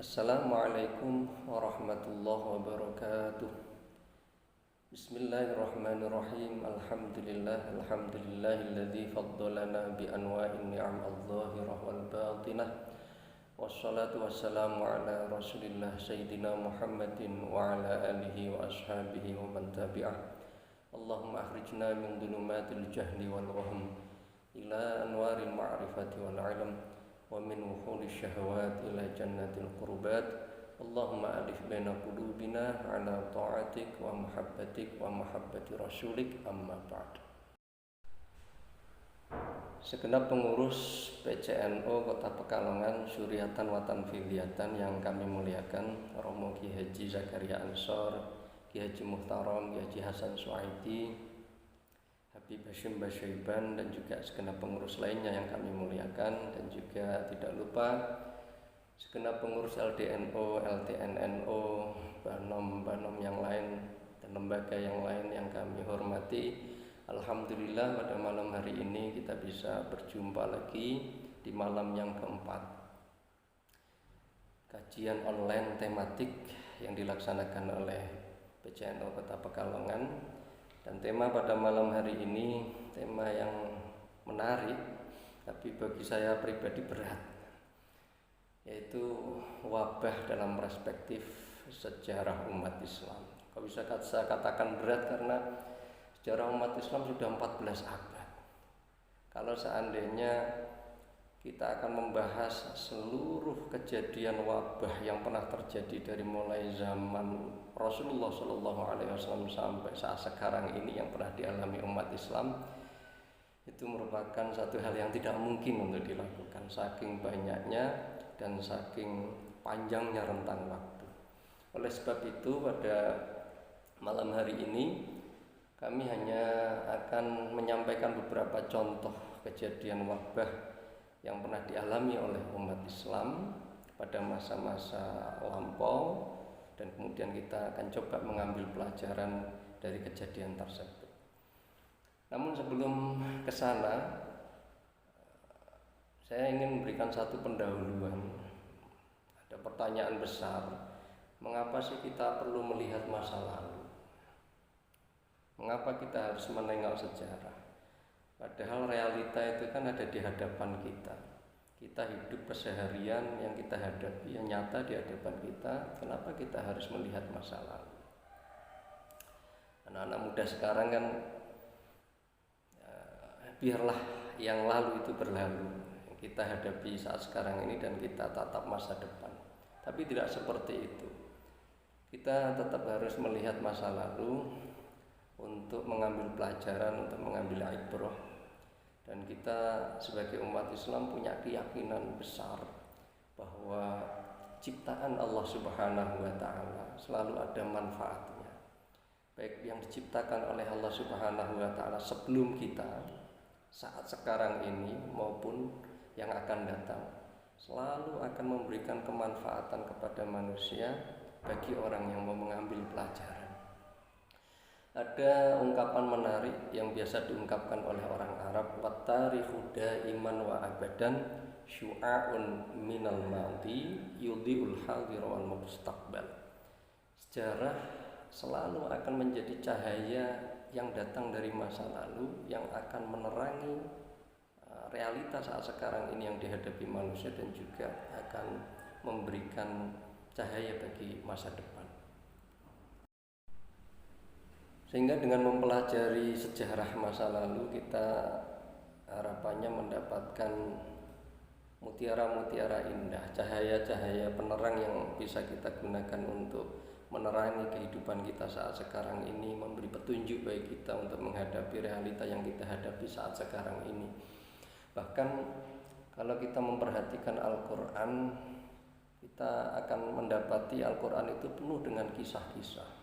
Assalamualaikum warahmatullahi wabarakatuh. Bismillahirrahmanirrahim. Alhamdulillahilladzi faddalana bi anwa'in ni'am adh-dhahirah wal batinah. Wassalatu wassalamu ala Rasulillah Sayyidina Muhammadin wa ala alihi wa ashabihi wa man tabi'ah. Allahumma akhrijna min dhulumatil jahli wal wahm ila anwaril ma'rifati wal 'ilm wa min wuhulish syahawat ila jannatil qurbat. Allahumma alif baina qulubina ala ta'atik wa muhabbatik wa muhabbati rasulik, amma ba'd. Segenap pengurus PCNO Kota Pekalongan Syuriatan wa Tanfidiyatan yang kami muliakan, Romo Ki Haji Zakaria Ansor, Ki Haji Muhtaram, Ki Haji Hasan Suaidi, Habib Hashim Basyaiban, dan juga segenap pengurus lainnya yang kami muliakan, dan juga tidak lupa segenap pengurus LDNO, LTNNO, Banom yang lain, dan lembaga yang lain yang kami hormati. Alhamdulillah pada malam hari ini kita bisa berjumpa lagi di malam yang keempat kajian online tematik yang dilaksanakan oleh PCNO Kota Pekalongan. Dan tema pada malam hari ini tema yang menarik, tapi bagi saya pribadi berat, yaitu wabah dalam perspektif sejarah umat Islam. Kalau bisa saya katakan berat karena sejarah umat Islam sudah 14 abad. Kalau seandainya kita akan membahas seluruh kejadian wabah yang pernah terjadi dari mulai zaman Rasulullah SAW sampai saat sekarang ini yang pernah dialami umat Islam, itu merupakan satu hal yang tidak mungkin untuk dilakukan, saking banyaknya dan saking panjangnya rentang waktu. Oleh sebab itu pada malam hari ini kami hanya akan menyampaikan beberapa contoh kejadian wabah yang pernah dialami oleh umat Islam pada masa-masa lampau, dan kemudian kita akan coba mengambil pelajaran dari kejadian tersebut. Namun sebelum ke sana, saya ingin memberikan satu pendahuluan. Ada pertanyaan besar, mengapa sih kita perlu melihat masa lalu? Mengapa kita harus menengok sejarah? Padahal realita itu kan ada di hadapan kita. Kita hidup keseharian yang kita hadapi, yang nyata di hadapan kita. Kenapa kita harus melihat masa lalu? Anak-anak muda sekarang kan biarlah yang lalu itu berlalu. Kita hadapi saat sekarang ini dan kita tatap masa depan. Tapi tidak seperti itu. Kita tetap harus melihat masa lalu untuk mengambil pelajaran, untuk mengambil ibrah. Dan kita sebagai umat Islam punya keyakinan besar bahwa ciptaan Allah Subhanahu wa Ta'ala selalu ada manfaatnya, baik yang diciptakan oleh Allah Subhanahu wa Ta'ala sebelum kita saat sekarang ini maupun yang akan datang, selalu akan memberikan kemanfaatan kepada manusia bagi orang yang mau mengambil pelajaran. Ada ungkapan menarik yang biasa diungkapkan oleh orang Arab, "Wat-tarikhu daiman wa abadan syu'a'un minal madi yudhi'ul hadir wal mustaqbal." Sejarah selalu akan menjadi cahaya yang datang dari masa lalu yang akan menerangi realita saat sekarang ini yang dihadapi manusia, dan juga akan memberikan cahaya bagi masa depan. Sehingga dengan mempelajari sejarah masa lalu, kita harapannya mendapatkan mutiara-mutiara indah, cahaya-cahaya penerang yang bisa kita gunakan untuk menerangi kehidupan kita saat sekarang ini, memberi petunjuk bagi kita untuk menghadapi realita yang kita hadapi saat sekarang ini. Bahkan kalau kita memperhatikan Al-Quran, kita akan mendapati Al-Quran itu penuh dengan kisah-kisah.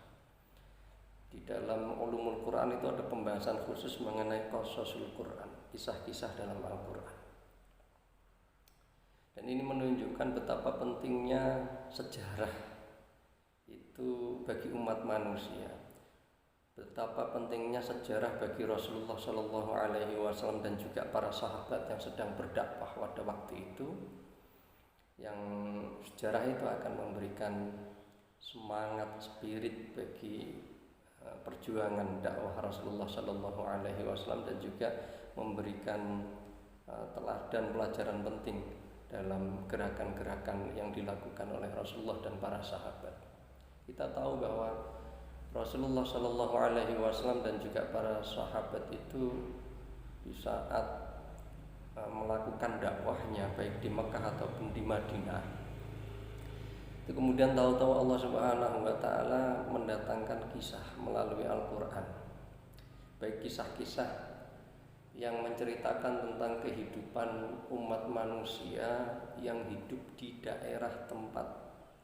Di dalam ulumul Quran itu ada pembahasan khusus mengenai qasasul Quran, kisah-kisah dalam Al-Quran. Dan ini menunjukkan betapa pentingnya sejarah itu bagi umat manusia, betapa pentingnya sejarah bagi Rasulullah SAW dan juga para sahabat yang sedang berdakwah pada waktu itu, yang sejarah itu akan memberikan semangat spirit bagi perjuangan dakwah Rasulullah Shallallahu Alaihi Wasallam dan juga memberikan teladan pelajaran penting dalam gerakan-gerakan yang dilakukan oleh Rasulullah dan para sahabat. Kita tahu bahwa Rasulullah Shallallahu Alaihi Wasallam dan juga para sahabat itu di saat melakukan dakwahnya baik di Mekah ataupun di Madinah, itu kemudian tahu-tahu Allah Subhanahu wa taala mendatangkan kisah melalui Al-Qur'an. Baik kisah-kisah yang menceritakan tentang kehidupan umat manusia yang hidup di daerah tempat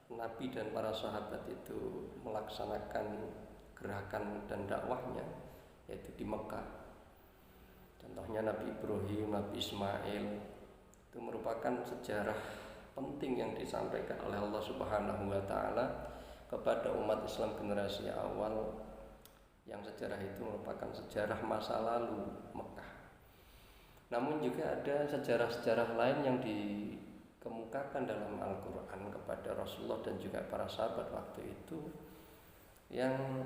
Nabi dan para sahabat itu melaksanakan gerakan dan dakwahnya, yaitu di Mekah. Contohnya Nabi Ibrahim, Nabi Ismail, itu merupakan sejarah penting yang disampaikan oleh Allah Subhanahu wa taala kepada umat Islam generasi awal, yang sejarah itu merupakan sejarah masa lalu Mekah. Namun juga ada sejarah-sejarah lain yang dikemukakan dalam Al-Qur'an kepada Rasulullah dan juga para sahabat waktu itu, yang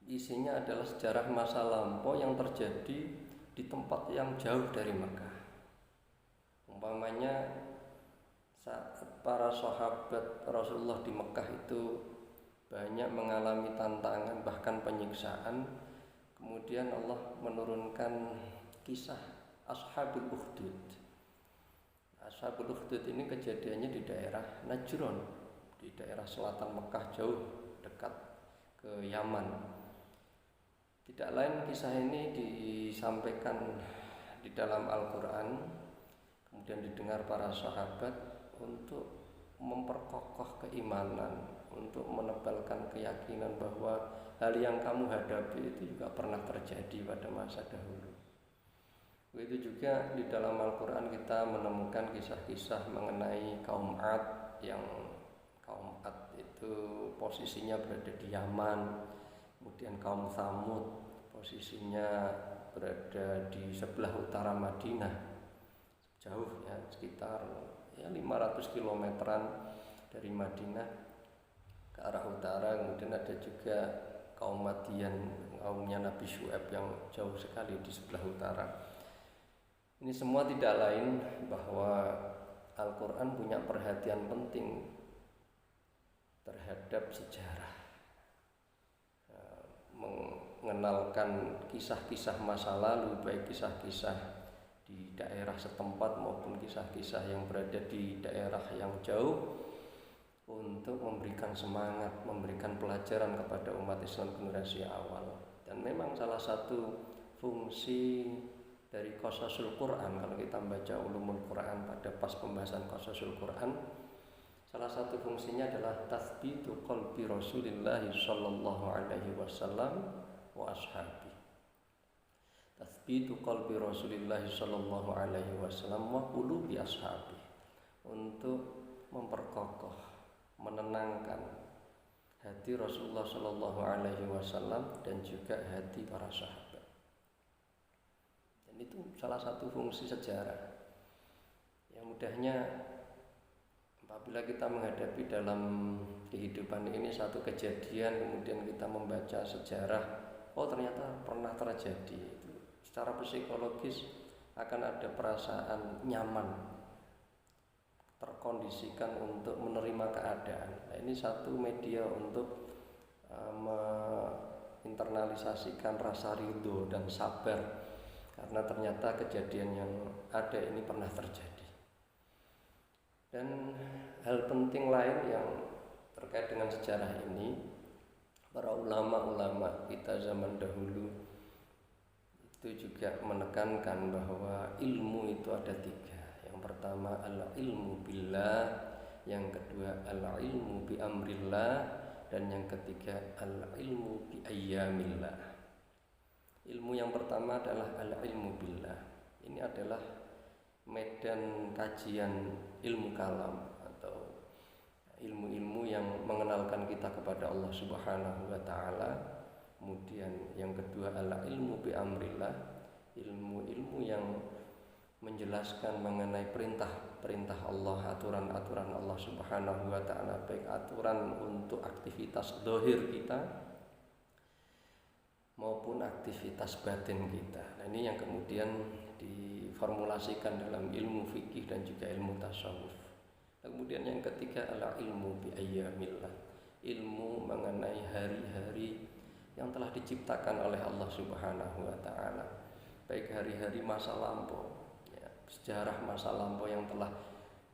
isinya adalah sejarah masa lampau yang terjadi di tempat yang jauh dari Mekah. Umpamanya saat para sahabat Rasulullah di Mekah itu banyak mengalami tantangan bahkan penyiksaan, kemudian Allah menurunkan kisah Ashabul Ukhdud. Ashabul Ukhdud ini kejadiannya di daerah Najron, di daerah selatan Mekah jauh dekat ke Yaman. Tidak lain kisah ini disampaikan di dalam Al-Quran, kemudian didengar para sahabat untuk memperkokoh keimanan, untuk menebalkan keyakinan bahwa hal yang kamu hadapi itu juga pernah terjadi pada masa dahulu. Begitu juga di dalam Al-Quran kita menemukan kisah-kisah mengenai kaum Ad, yang kaum Ad itu posisinya berada di Yaman. Kemudian kaum Tsamud posisinya berada di sebelah utara Madinah, jauh ya, sekitar 500 kilometeran dari Madinah ke arah utara. Kemudian ada juga kaum Madian, kaumnya Nabi Syuaib yang jauh sekali di sebelah utara. Ini semua tidak lain bahwa Al-Quran punya perhatian penting terhadap sejarah, mengenalkan kisah-kisah masa lalu, baik kisah-kisah di daerah setempat maupun kisah-kisah yang berada di daerah yang jauh, untuk memberikan semangat, memberikan pelajaran kepada umat Islam generasi awal. Dan memang salah satu fungsi dari Qasasul Quran, kalau kita membaca Ulumul Quran pada pas pembahasan Qasasul Quran, salah satu fungsinya adalah tathbitu qalbi Rasulillah sallallahu alaihi wasallam wa ashabi. Tathbitu qalbi Rasulillah sallallahu alaihi wasallam wa qulubi ashabi, untuk memperkokoh, menenangkan hati Rasulullah sallallahu alaihi wasallam dan juga hati para sahabat. Dan itu salah satu fungsi sejarah. Yang mudahnya apabila kita menghadapi dalam kehidupan ini satu kejadian, kemudian kita membaca sejarah, oh ternyata pernah terjadi, itu secara psikologis akan ada perasaan nyaman, terkondisikan untuk menerima keadaan. Nah, ini satu media untuk menginternalisasikan rasa ridho dan sabar, karena ternyata kejadian yang ada ini pernah terjadi. Dan hal penting lain yang terkait dengan sejarah ini, para ulama-ulama kita zaman dahulu itu juga menekankan bahwa ilmu itu ada tiga. Yang pertama al-ilmu billah, yang kedua al-ilmu bi amrillah, dan yang ketiga al-ilmu bi ayyamillah. Ilmu yang pertama adalah al-ilmu billah. Ini adalah medan kajian ilmu kalam atau ilmu-ilmu yang mengenalkan kita kepada Allah Subhanahu wa taala. Kemudian yang kedua adalah ilmu bi amrillah, ilmu-ilmu yang menjelaskan mengenai perintah-perintah Allah, aturan-aturan Allah Subhanahu wa taala, baik aturan untuk aktivitas zahir kita maupun aktivitas batin kita. Nah, ini yang kemudian diformulasikan dalam ilmu fikih dan juga ilmu tasawuf. Kemudian yang ketiga adalah ilmu bi ayyamillah, ilmu mengenai hari-hari yang telah diciptakan oleh Allah Subhanahu wa taala, baik hari-hari masa lampau, ya, sejarah masa lampau yang telah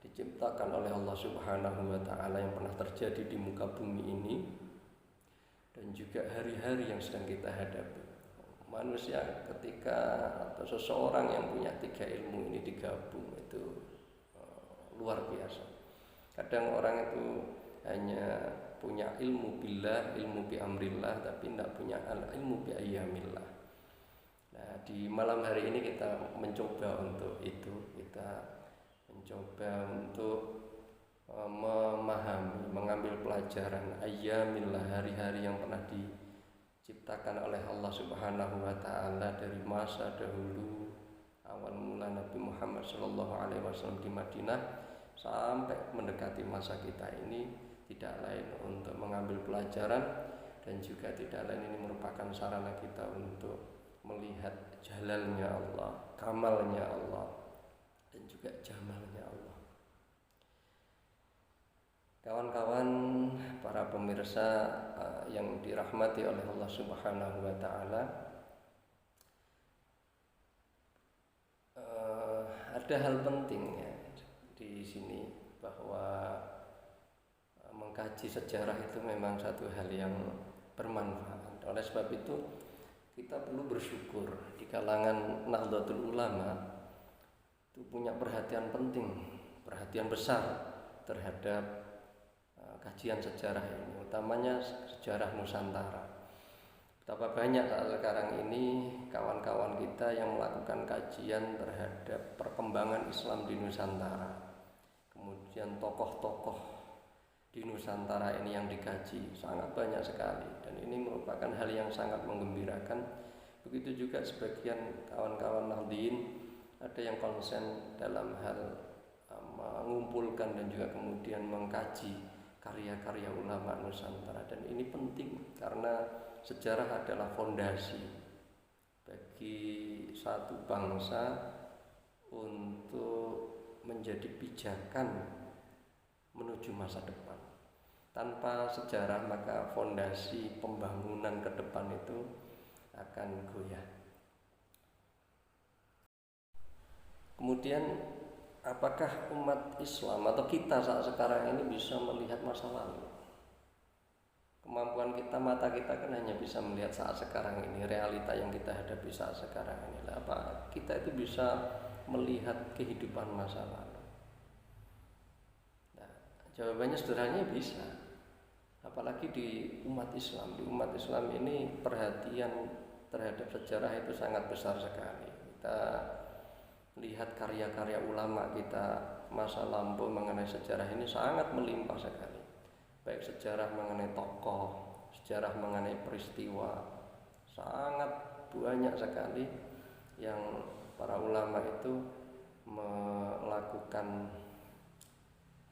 diciptakan oleh Allah Subhanahu wa taala yang pernah terjadi di muka bumi ini, dan juga hari-hari yang sedang kita hadapi. Manusia ketika atau seseorang yang punya tiga ilmu ini digabung itu luar biasa. Kadang orang itu hanya punya ilmu billah, ilmu bi amrillah, tapi tidak punya ilmu bi ayyamillah. Nah, di malam hari ini kita mencoba untuk itu, kita mencoba untuk memahami, mengambil pelajaran ayyamillah, hari-hari yang pernah diciptakan oleh Allah Subhanahu wa taala dari masa dahulu awal mula Nabi Muhammad sallallahu alaihi wasallam di Madinah sampai mendekati masa kita ini, tidak lain untuk mengambil pelajaran dan juga tidak lain ini merupakan sarana kita untuk melihat jalalnya Allah, kamalnya Allah, dan juga jamalnya Allah. Kawan-kawan para pemirsa yang dirahmati oleh Allah Subhanahu wa taala, ada hal penting ya di sini, bahwa mengkaji sejarah itu memang satu hal yang bermanfaat. Oleh sebab itu kita perlu bersyukur di kalangan Nahdlatul Ulama itu punya perhatian penting, perhatian besar terhadap kajian sejarah ini, utamanya sejarah Nusantara. Betapa banyak sekarang ini kawan-kawan kita yang melakukan kajian terhadap perkembangan Islam di Nusantara. Kemudian tokoh-tokoh di Nusantara ini yang dikaji sangat banyak sekali, dan ini merupakan hal yang sangat menggembirakan. Begitu juga sebagian kawan-kawan Nahdliyin ada yang konsen dalam hal mengumpulkan dan juga kemudian mengkaji karya-karya ulama Nusantara, dan ini penting karena sejarah adalah fondasi bagi satu bangsa untuk menjadi pijakan menuju masa depan. Tanpa sejarah maka fondasi pembangunan ke depan itu akan goyah. Kemudian apakah umat Islam atau kita saat sekarang ini bisa melihat masa lalu? Kemampuan kita, mata kita kan hanya bisa melihat saat sekarang ini, realita yang kita hadapi saat sekarang ini. Apa kita itu bisa melihat kehidupan masa lalu? Nah, jawabannya sederhananya bisa. Apalagi di umat Islam. Di umat Islam ini perhatian terhadap sejarah itu sangat besar sekali. Kita lihat karya-karya ulama kita masa lampau mengenai sejarah ini sangat melimpah sekali. Baik sejarah mengenai tokoh, sejarah mengenai peristiwa, sangat banyak sekali yang para ulama itu melakukan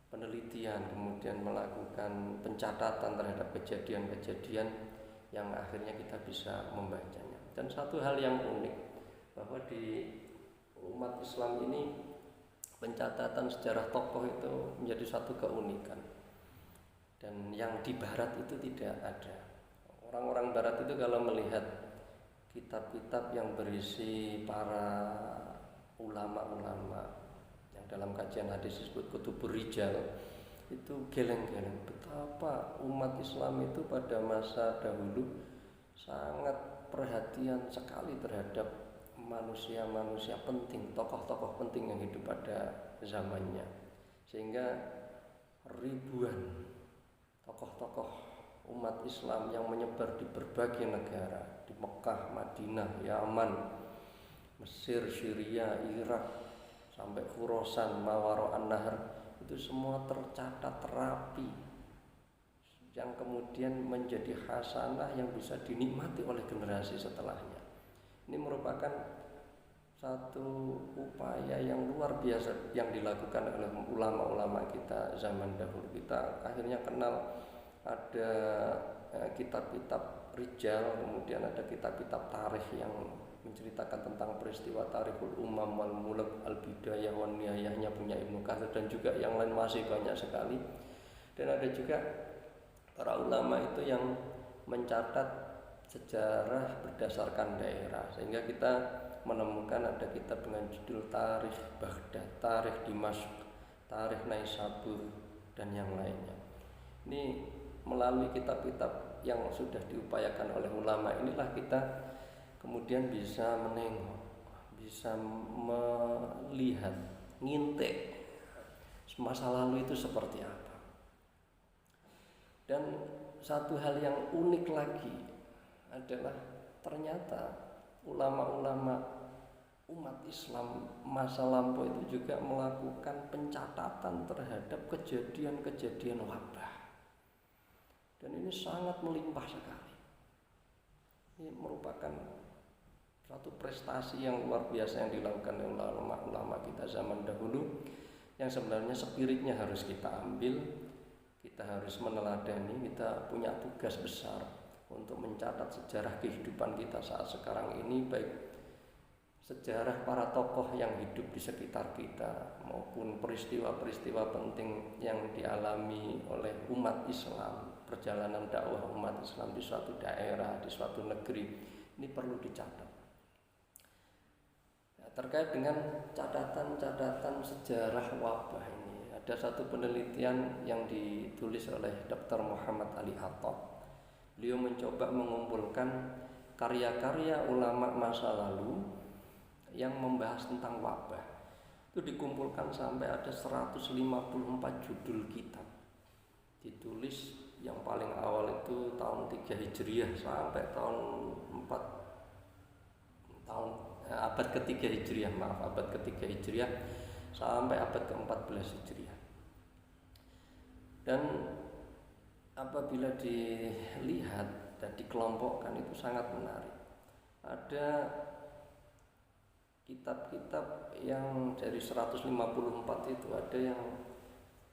penelitian, kemudian melakukan pencatatan terhadap kejadian-kejadian yang akhirnya kita bisa membacanya. Dan satu hal yang unik bahwa di umat Islam ini pencatatan sejarah tokoh itu menjadi satu keunikan, dan yang di Barat itu tidak ada. Orang-orang Barat itu kalau melihat kitab-kitab yang berisi para ulama-ulama yang dalam kajian hadis disebut kutubur rijal, itu geleng-geleng betapa umat Islam itu pada masa dahulu sangat perhatian sekali terhadap manusia-manusia penting, tokoh-tokoh penting yang hidup pada zamannya, sehingga ribuan tokoh-tokoh umat Islam yang menyebar di berbagai negara, di Mekah, Madinah, Yaman, Mesir, Syria, Irak, sampai Khurasan, Mawaro an-Nahr, itu semua tercatat rapi, yang kemudian menjadi hasanah yang bisa dinikmati oleh generasi setelahnya. Ini merupakan satu upaya yang luar biasa yang dilakukan oleh ulama-ulama kita zaman dahulu. Kita akhirnya kenal ada kitab-kitab rijal, kemudian ada kitab-kitab tarikh yang menceritakan tentang peristiwa tarikhul umam wal mulk, al bidayah wan nihayahnya punya Ibnu Katsir, dan juga yang lain masih banyak sekali. Dan ada juga para ulama itu yang mencatat sejarah berdasarkan daerah, sehingga kita menemukan ada kitab dengan judul Tarikh Baghdad, Tarikh Dimashq, Tarikh Naisabur, dan yang lainnya. Ini melalui kitab-kitab yang sudah diupayakan oleh ulama inilah kita kemudian bisa menengok, bisa melihat, ngintek masa lalu itu seperti apa. Dan satu hal yang unik lagi adalah ternyata ulama-ulama umat Islam masa lampau itu juga melakukan pencatatan terhadap kejadian-kejadian wabah. Dan ini sangat melimpah sekali. Ini merupakan suatu prestasi yang luar biasa yang dilakukan oleh ulama-ulama kita zaman dahulu, yang sebenarnya spiritnya harus kita ambil, kita harus meneladani. Kita punya tugas besar untuk mencatat sejarah kehidupan kita saat sekarang ini, baik sejarah para tokoh yang hidup di sekitar kita maupun peristiwa-peristiwa penting yang dialami oleh umat Islam, perjalanan dakwah umat Islam di suatu daerah, di suatu negeri. Ini perlu dicatat. Nah, terkait dengan catatan-catatan sejarah wabah ini, ada satu penelitian yang ditulis oleh Dr. Muhammad Ali Attab. Beliau mencoba mengumpulkan karya-karya ulama masa lalu yang membahas tentang wabah. Itu dikumpulkan sampai ada 154 judul kitab. Ditulis yang paling awal itu tahun 3 Hijriah sampai abad ke-3 Hijriah, abad ke-3 Hijriah sampai abad ke-14 Hijriah. Dan apabila dilihat dan dikelompokkan itu sangat menarik. Ada kitab-kitab yang dari 154 itu ada yang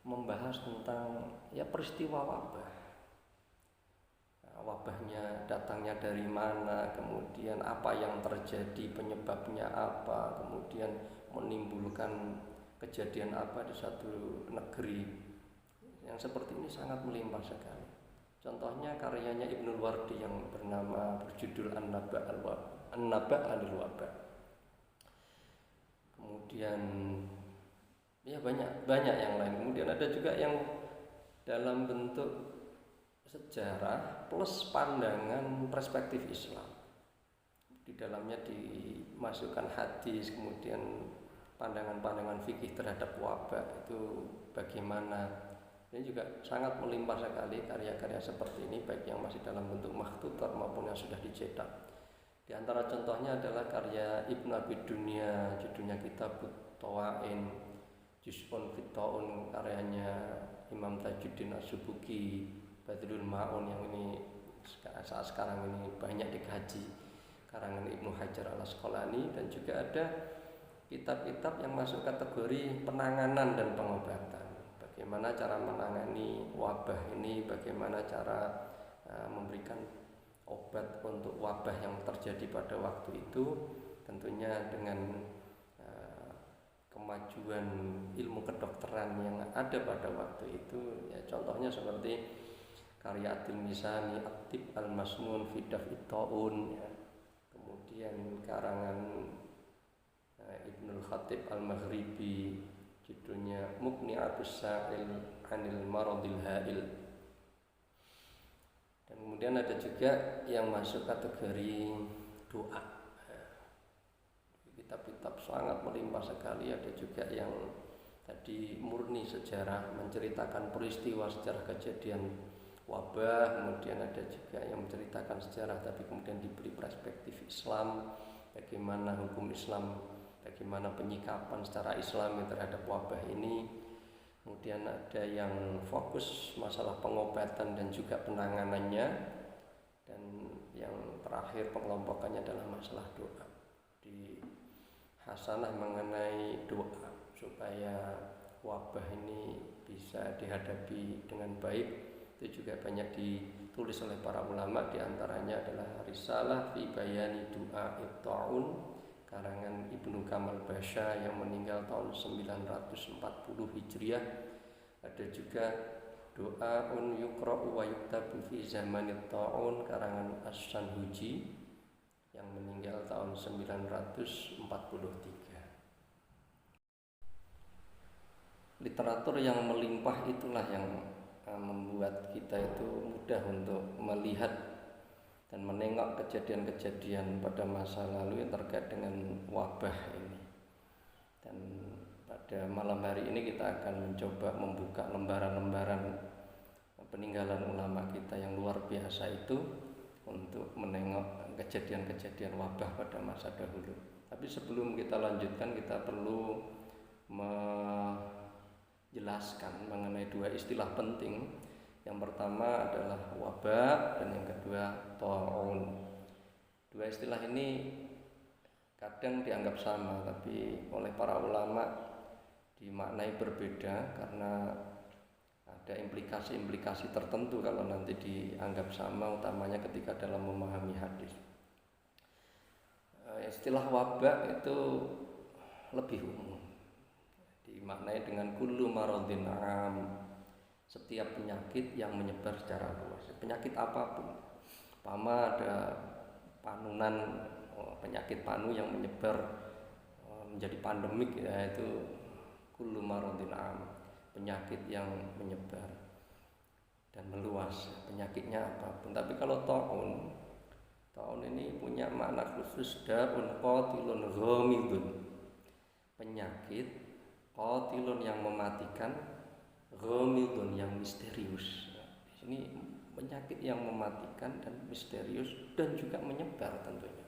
membahas tentang peristiwa wabah. Nah, wabahnya datangnya dari mana, kemudian apa yang terjadi, penyebabnya apa, kemudian menimbulkan kejadian apa di satu negeri. Yang seperti ini sangat melimpah sekali. Contohnya karyanya Ibnul Wardi yang berjudul An-Naba' Anil-Waba. Kemudian banyak yang lain. Kemudian ada juga yang dalam bentuk sejarah plus pandangan perspektif Islam. Di dalamnya dimasukkan hadis, kemudian pandangan-pandangan fikih terhadap wabah itu bagaimana. Ini juga sangat melimpah sekali karya-karya seperti ini, baik yang masih dalam bentuk makhtutat maupun yang sudah dicetak. Di antara contohnya adalah karya Ibnu Abi Dunya, judulnya Kitabut Tawain, Juz'un fit Ta'un, karyanya Imam Tajuddin As-Subuki, Badrul Ma'un, yang ini saat sekarang ini banyak dikaji, karangan Ibnu Hajar Al-Asqalani. Dan juga ada kitab-kitab yang masuk kategori penanganan dan pengobatan. Bagaimana cara menangani wabah ini, bagaimana cara memberikan obat untuk wabah yang terjadi pada waktu itu, tentunya dengan kemajuan ilmu kedokteran yang ada pada waktu itu. Ya, contohnya seperti karya At-Tilmisani, At-Tib Al-Masnun fi Daf'it Ta'un, ya. Kemudian karangan Ibnul Khatib Al-Maghribi, judulnya Muqni'atus Sa'il Anil Maradil Ha'il. Dan kemudian ada juga yang masuk kategori doa. Kitab-kitab sangat melimpah sekali. Ada juga yang tadi murni sejarah, menceritakan peristiwa sejarah kejadian wabah. Kemudian ada juga yang menceritakan sejarah tapi kemudian diberi perspektif Islam, bagaimana hukum Islam, bagaimana penyikapan secara Islami terhadap wabah ini. Kemudian ada yang fokus masalah pengobatan dan juga penanganannya. Dan yang terakhir pengelompokannya adalah masalah doa. Di hasanah mengenai doa supaya wabah ini bisa dihadapi dengan baik. Itu juga banyak ditulis oleh para ulama, diantaranya adalah Risalah fi Bayani Du'a Ta'un karangan Ibnu Kamal Basha yang meninggal tahun 940 Hijriah. Ada juga Doaun Yukra'u wa Yuktabu fi Zamanit Ta'un karangan As-Sanhuji yang meninggal tahun 943. Literatur yang melimpah itulah yang membuat kita itu mudah untuk melihat dan menengok kejadian-kejadian pada masa lalu yang terkait dengan wabah ini. Dan pada malam hari ini kita akan mencoba membuka lembaran-lembaran peninggalan ulama kita yang luar biasa itu untuk menengok kejadian-kejadian wabah pada masa dahulu. Tapi sebelum kita lanjutkan, kita perlu menjelaskan mengenai dua istilah penting. Yang pertama adalah wabah dan yang kedua ta'un. Dua istilah ini kadang dianggap sama, tapi oleh para ulama dimaknai berbeda karena ada implikasi-implikasi tertentu kalau nanti dianggap sama, utamanya ketika dalam memahami hadis. Istilah wabah itu lebih umum, dimaknai dengan kullu maradhin 'am, setiap penyakit yang menyebar secara luas. Penyakit apapun, umpama ada panunan, penyakit panu yang menyebar menjadi pandemik, yaitu kullu maradhin 'am, penyakit yang menyebar dan meluas, penyakitnya apapun. Tapi kalau ta'un ini punya makna khusus, da'un qatilun ghamidun, penyakit qatilun yang mematikan, ghamidun yang misterius. Ini penyakit yang mematikan dan misterius dan juga menyebar tentunya.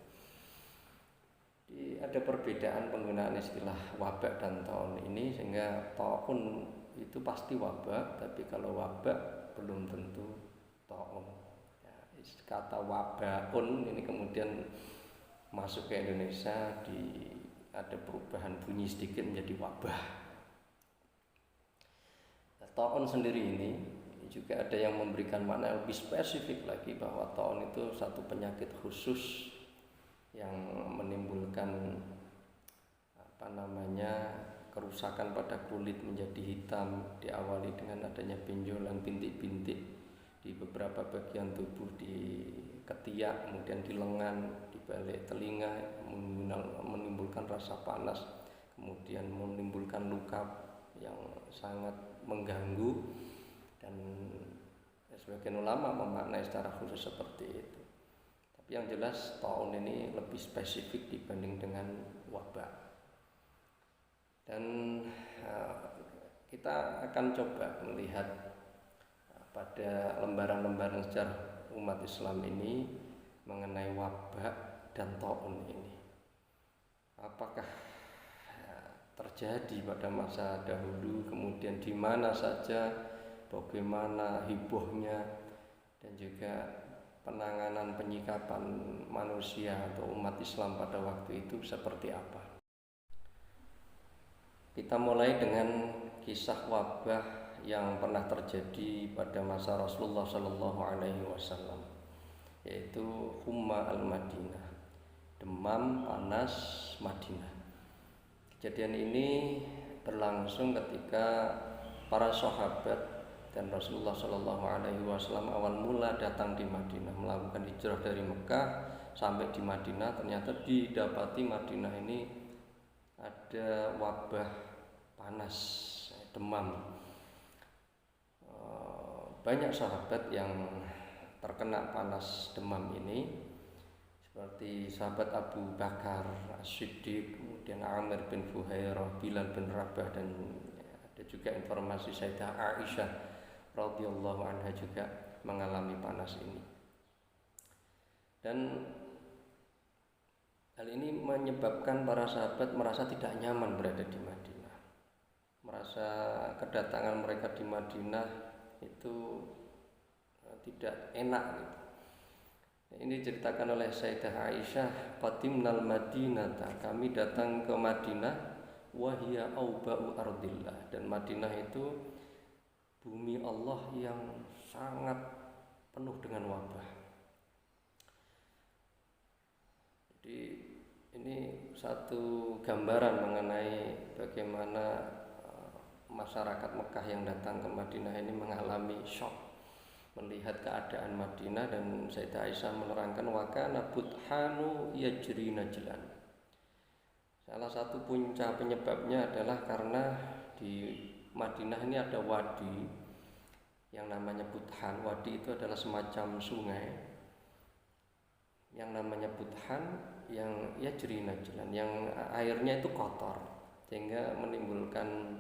Ada perbedaan penggunaan istilah wabah dan ta'un ini, sehingga ta'un itu pasti wabah, tapi kalau wabah belum tentu ta'un. Ya, kata wabahun ini kemudian masuk ke Indonesia, ada perubahan bunyi sedikit menjadi wabah. Ta'un sendiri ini juga ada yang memberikan makna lebih spesifik lagi, bahwa ta'un itu satu penyakit khusus yang menimbulkan kerusakan pada kulit menjadi hitam, diawali dengan adanya benjolan bintik-bintik di beberapa bagian tubuh, di ketiak, kemudian di lengan, di balik telinga, menimbulkan rasa panas, kemudian menimbulkan luka yang sangat mengganggu, dan sebagian ulama memaknai secara khusus seperti itu. Tapi yang jelas ta'un ini lebih spesifik dibanding dengan wabah. Dan kita akan coba melihat pada lembaran-lembaran sejarah umat Islam ini mengenai wabah dan ta'un ini. Apakah terjadi pada masa dahulu, kemudian di mana saja, bagaimana hebohnya, dan juga penanganan penyikapan manusia atau umat Islam pada waktu itu seperti apa. Kita mulai dengan kisah wabah yang pernah terjadi pada masa Rasulullah SAW, yaitu Humma al-Madinah, demam panas Madinah. Kejadian ini berlangsung ketika para sahabat dan Rasulullah SAW awal mula datang di Madinah, melakukan hijrah dari Mekah sampai di Madinah. Ternyata didapati Madinah ini ada wabah panas, demam. Banyak sahabat yang terkena panas demam ini, seperti sahabat Abu Bakar As-Siddiq, kemudian Amir bin Fuhairah, Bilal bin Rabah, dan ada juga informasi Sayyidah Aisyah radhiyallahu anha juga mengalami panas ini. Dan hal ini menyebabkan para sahabat merasa tidak nyaman berada di Madinah, merasa kedatangan mereka di Madinah itu tidak enak gitu. Ini diceritakan oleh Sayyidah Aisyah, qadimnal Madinata, kami datang ke Madinah, wahia auba'u ardillah, dan Madinah itu bumi Allah yang sangat penuh dengan wabah. Jadi ini satu gambaran mengenai bagaimana masyarakat Mekah yang datang ke Madinah ini mengalami shock melihat keadaan Madinah, dan Sayyidah Aisyah menerangkan wa kana buthanu yajri najlan. Salah satu punca penyebabnya adalah karena di Madinah ini ada wadi yang namanya Buthan. Wadi itu adalah semacam sungai yang namanya Buthan yang yajri najlan, yang airnya itu kotor sehingga menimbulkan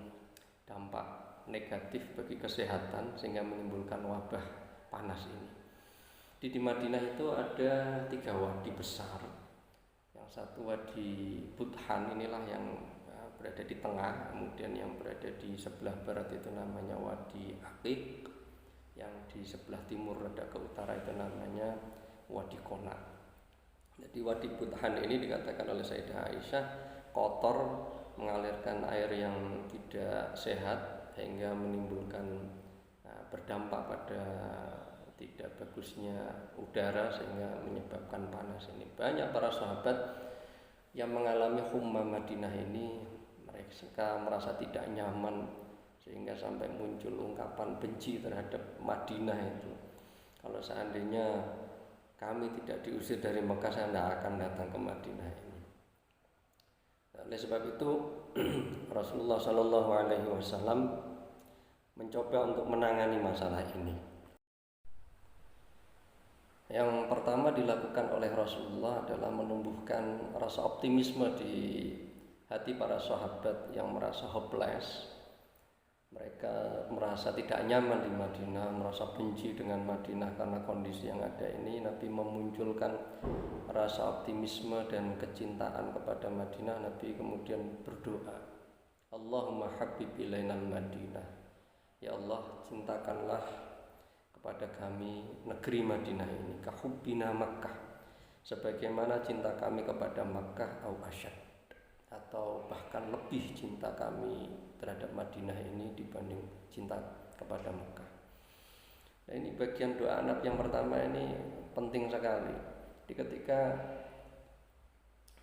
dampak negatif bagi kesehatan sehingga menimbulkan wabah panas ini. Di Madinah itu ada 3 wadi besar. Yang satu wadi Buthan, inilah yang berada di tengah, kemudian yang berada di sebelah barat itu namanya wadi Aqiq, yang di sebelah timur rada ke utara itu namanya wadi Qona. Jadi wadi Buthan ini dikatakan oleh Sayyidah Aisyah kotor, mengalirkan air yang tidak sehat sehingga menimbulkan berdampak pada tidak bagusnya udara sehingga menyebabkan panas ini. Banyak para sahabat yang mengalami humma Madinah ini, mereka merasa tidak nyaman sehingga sampai muncul ungkapan benci terhadap Madinah itu. Kalau seandainya kami tidak diusir dari Mekah, saya tidak akan datang ke Madinah ini. Oleh sebab itu Rasulullah Shallallahu Alaihi Wasallam mencoba untuk menangani masalah ini. Yang pertama dilakukan oleh Rasulullah adalah menumbuhkan rasa optimisme di hati para sahabat yang merasa hopeless. Mereka merasa tidak nyaman di Madinah, merasa benci dengan Madinah karena kondisi yang ada ini. Nabi memunculkan rasa optimisme dan kecintaan kepada Madinah. Nabi kemudian berdoa, Allahumma habib ilainal Madinah, ya Allah, cintakanlah kepada kami negeri Madinah ini kahubbina Makkah, sebagaimana cinta kami kepada Makkah au asyad, atau bahkan lebih cinta kami terhadap Madinah ini dibanding cinta kepada Makkah. Nah, ini bagian doa anak yang pertama ini penting sekali. Ketika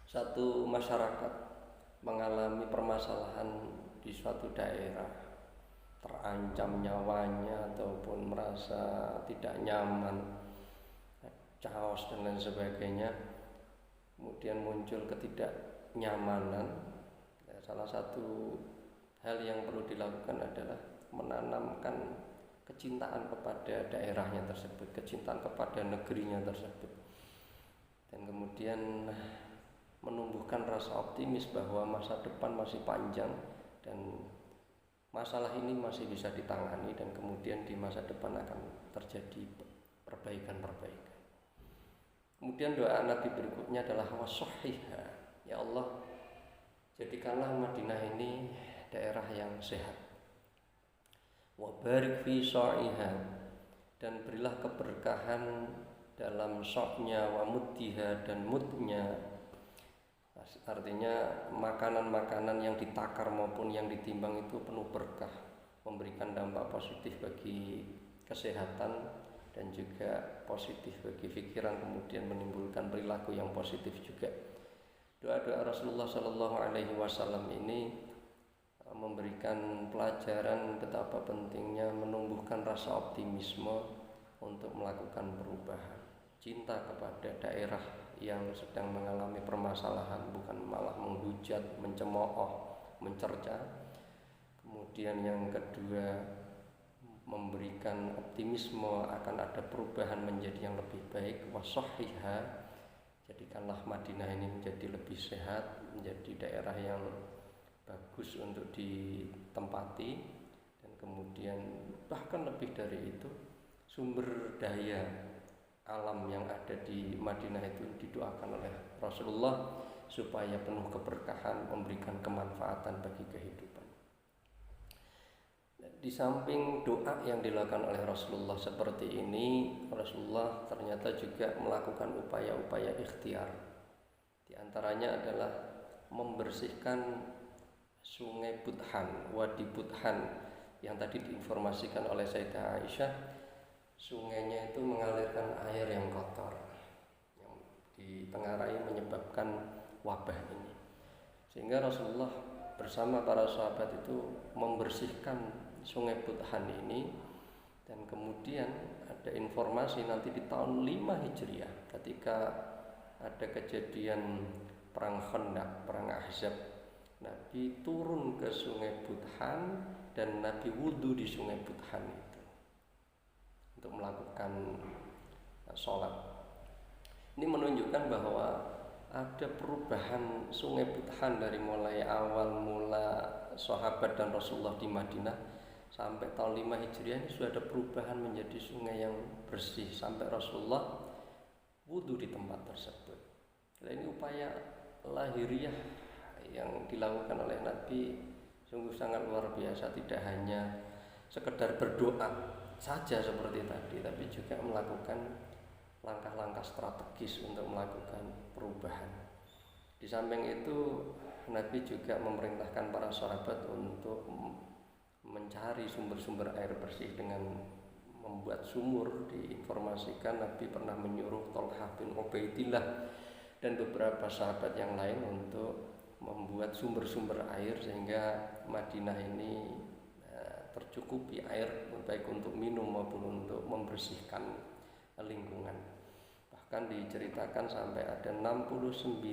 satu masyarakat mengalami permasalahan di suatu daerah, terancam nyawanya ataupun merasa tidak nyaman, chaos dan lain sebagainya, kemudian muncul ketidaknyamanan, salah satu hal yang perlu dilakukan adalah menanamkan kecintaan kepada daerahnya tersebut, kecintaan kepada negerinya tersebut, dan kemudian menumbuhkan rasa optimis bahwa masa depan masih panjang dan masalah ini masih bisa ditangani, dan kemudian di masa depan akan terjadi perbaikan-perbaikan. Kemudian doa Nabi berikutnya adalah wasahhiha, ya Allah, jadikanlah Madinah ini daerah yang sehat. Wa barik fi sa'iha, dan berilah keberkahan dalam sa'nya, wa muddiha, dan mudnya. Artinya makanan-makanan yang ditakar maupun yang ditimbang itu penuh berkah, memberikan dampak positif bagi kesehatan dan juga positif bagi pikiran, kemudian menimbulkan perilaku yang positif juga. Doa-doa Rasulullah Shallallahu Alaihi Wasallam ini memberikan pelajaran betapa pentingnya menumbuhkan rasa optimisme untuk melakukan perubahan, cinta kepada daerah yang sedang mengalami permasalahan, bukan malah menghujat, mencemooh, mencerca. Kemudian yang kedua, memberikan optimisme akan ada perubahan menjadi yang lebih baik. Wasahhiha, jadikanlah Madinah ini menjadi lebih sehat, menjadi daerah yang bagus untuk ditempati, dan kemudian bahkan lebih dari itu, sumber daya alam yang ada di Madinah itu didoakan oleh Rasulullah supaya penuh keberkahan, memberikan kemanfaatan bagi kehidupan. di samping doa yang dilakukan oleh Rasulullah seperti ini, Rasulullah ternyata juga melakukan upaya-upaya ikhtiar. Di antaranya adalah membersihkan sungai Budhan, Wadi Budhan yang tadi diinformasikan oleh Sayyidah Aisyah. Sungainya itu mengalirkan air yang kotor, yang ditengarai menyebabkan wabah ini. Sehingga Rasulullah bersama para sahabat itu membersihkan sungai Budhan ini, dan kemudian ada informasi nanti di tahun 5 Hijriah ketika ada kejadian perang Khandaq, perang Ahzab, Nabi turun ke sungai Budhan dan Nabi wudhu di sungai Budhan itu untuk melakukan sholat. Ini menunjukkan bahwa ada perubahan sungai Budhan dari mulai awal mula sahabat dan Rasulullah di Madinah sampai tahun 5 Hijriah ini sudah ada perubahan menjadi sungai yang bersih sampai Rasulullah wudhu di tempat tersebut. Nah, ini upaya lahiriah yang dilakukan oleh Nabi sungguh sangat luar biasa, tidak hanya sekedar berdoa saja seperti tadi, tapi juga melakukan langkah-langkah strategis untuk melakukan perubahan. Di samping itu Nabi juga memerintahkan para sahabat untuk mencari sumber-sumber air bersih dengan membuat sumur. Diinformasikan Nabi pernah menyuruh Thalhah bin Ubaidillah dan beberapa sahabat yang lain untuk membuat sumber-sumber air sehingga Madinah ini tercukupi air baik untuk minum maupun untuk membersihkan lingkungan. Bahkan diceritakan sampai ada 69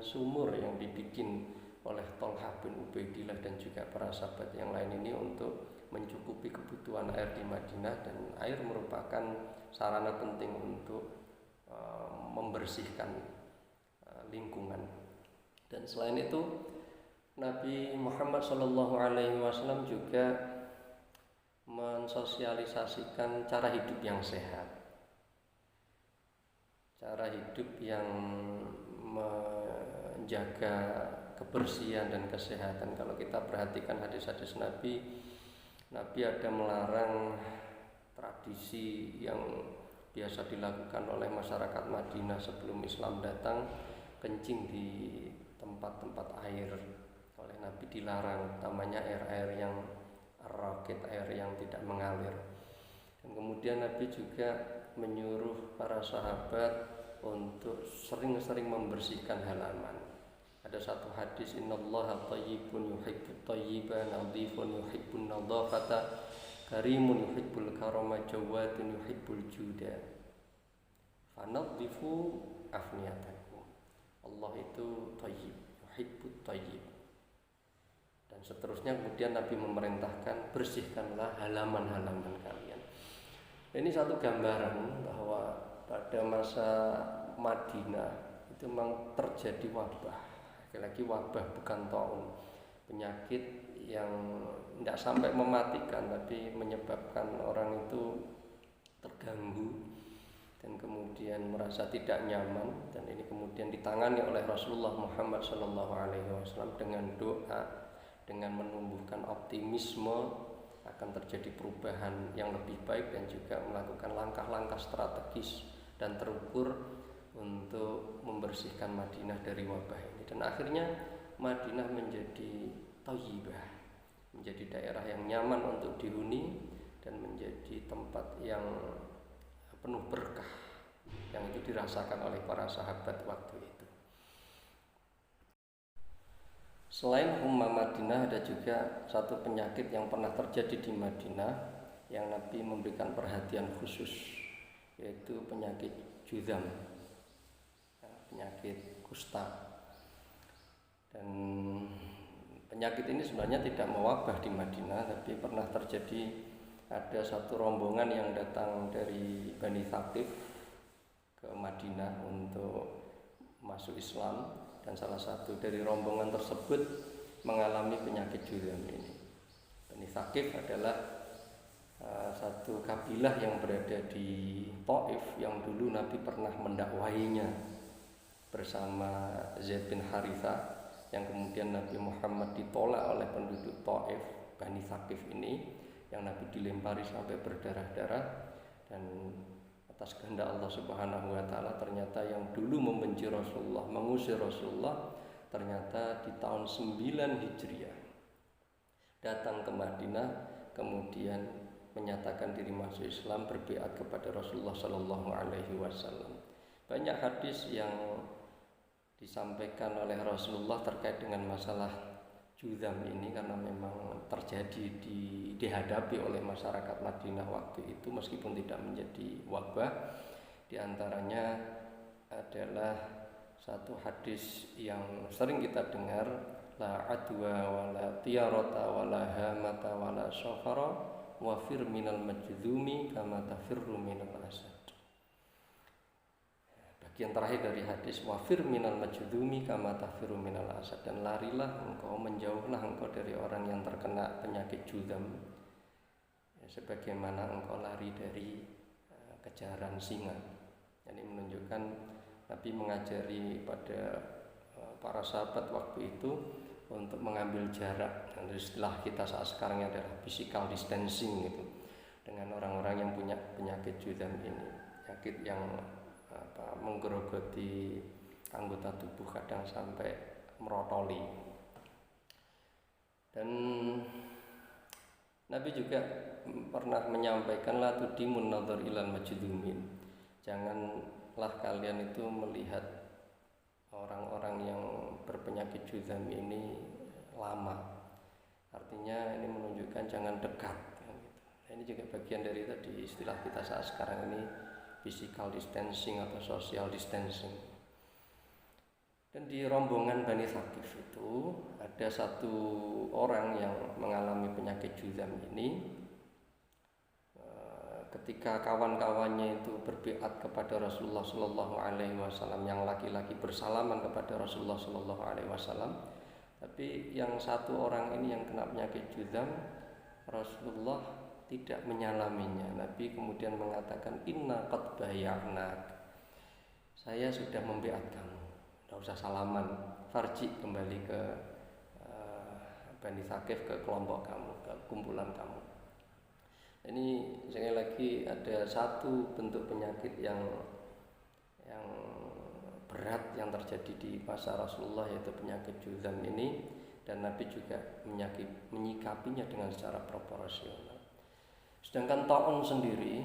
sumur yang dibikin oleh Thalhah bin Ubaidillah dan juga para sahabat yang lain ini untuk mencukupi kebutuhan air di Madinah, dan air merupakan sarana penting untuk membersihkan lingkungan. Dan selain itu Nabi Muhammad SAW juga mensosialisasikan cara hidup yang sehat, cara hidup yang menjaga kebersihan dan kesehatan. Kalau kita perhatikan hadis-hadis Nabi ada melarang tradisi yang biasa dilakukan oleh masyarakat Madinah sebelum Islam datang, kencing di tempat-tempat air. Oleh Nabi dilarang, utamanya air-air yang rakit, air yang tidak mengalir. Dan kemudian Nabi juga menyuruh para sahabat untuk sering-sering membersihkan halaman. Ada satu hadis, innallaha thayyibun yuhibbut thayyiba, nadhifun yuhibbun nadhafata, karimun yuhibbul karama, jawadun yuhibbul juda, fanadhifu afniyatakum. Allah itu thayyib, yuhibbut thayyib. Dan seterusnya kemudian Nabi memerintahkan bersihkanlah halaman-halaman kalian. Ini satu gambaran bahwa pada masa Madinah itu memang terjadi wabah. Lagi wabah, bukan taun, penyakit yang tidak sampai mematikan tapi menyebabkan orang itu terganggu dan kemudian merasa tidak nyaman. Dan ini kemudian ditangani oleh Rasulullah Muhammad SAW dengan doa, dengan menumbuhkan optimisme akan terjadi perubahan yang lebih baik, dan juga melakukan langkah-langkah strategis dan terukur untuk membersihkan Madinah dari wabah ini. Dan akhirnya Madinah menjadi thayyibah, menjadi daerah yang nyaman untuk dihuni dan menjadi tempat yang penuh berkah yang itu dirasakan oleh para sahabat waktu itu. Selain Ummah Madinah, ada juga satu penyakit yang pernah terjadi di Madinah yang Nabi memberikan perhatian khusus, yaitu penyakit juzam, penyakit kusta. Dan penyakit ini sebenarnya tidak mewabah di Madinah, tapi pernah terjadi. Ada satu rombongan yang datang dari Bani Thaqif ke Madinah untuk masuk Islam, dan salah satu dari rombongan tersebut mengalami penyakit juzam ini. Bani Thaqif adalah satu kabilah yang berada di Thaif yang dulu Nabi pernah mendakwahinya bersama Zaid bin Harithah, yang kemudian Nabi Muhammad ditolak oleh penduduk Thaif, Bani Thaqif ini, yang Nabi dilempari sampai berdarah-darah, dan atas kehendak Allah Subhanahu wa taala ternyata yang dulu membenci Rasulullah, mengusir Rasulullah, ternyata di tahun 9 Hijriah datang ke Madinah, kemudian menyatakan diri masuk Islam, berbiat kepada Rasulullah Shallallahu Alaihi Wasallam. Banyak hadis yang disampaikan oleh Rasulullah terkait dengan masalah juzam ini, karena memang terjadi dihadapi oleh masyarakat Madinah waktu itu meskipun tidak menjadi wabah. Di antaranya adalah satu hadis yang sering kita dengar, la adwa wala tiyarata wala hamata wala syafara wa fir minal majdzumi kama tafirru minal asad. Bagian terakhir dari hadis, wa fir minal majdzumi kama tafirru minal asad, dan larilah engkau, menjauhlah engkau dari orang yang terkena penyakit juzam sebagaimana engkau lari dari kejaran singa. Ini menunjukkan Nabi mengajari pada para sahabat waktu itu untuk mengambil jarak. Dan istilah kita saat sekarang adalah physical distancing gitu, dengan orang-orang yang punya penyakit juzam ini, penyakit yang menggerogoti anggota tubuh, kadang sampai merotoli. Dan Nabi juga pernah menyampaikan, la tudimun nadhar ilal majdumin, janganlah kalian itu melihat orang-orang yang berpenyakit juzam ini lama. Artinya ini menunjukkan jangan dekat gitu. Nah, ini juga bagian dari tadi istilah kita saat sekarang ini physical distancing atau social distancing. Dan di rombongan Bani Thaqif itu ada satu orang yang mengalami penyakit juzam ini. Ketika kawan-kawannya itu berbiat kepada Rasulullah Shallallahu Alaihi Wasallam, yang laki-laki bersalaman kepada Rasulullah Shallallahu Alaihi Wasallam, tapi yang satu orang ini yang kena penyakit juzam, Rasulullah tidak menyalaminya. Nabi kemudian mengatakan, inna qad baya'nak, saya sudah membiat kamu, tidak usah salaman, farji, kembali ke Bani Thaqif, ke kelompok kamu, ke kumpulan kamu. Ini sekali lagi ada satu bentuk penyakit yang berat yang terjadi di masa Rasulullah, yaitu penyakit juzam ini, dan Nabi juga menyikapinya dengan secara proporsional. Sedangkan ta'un sendiri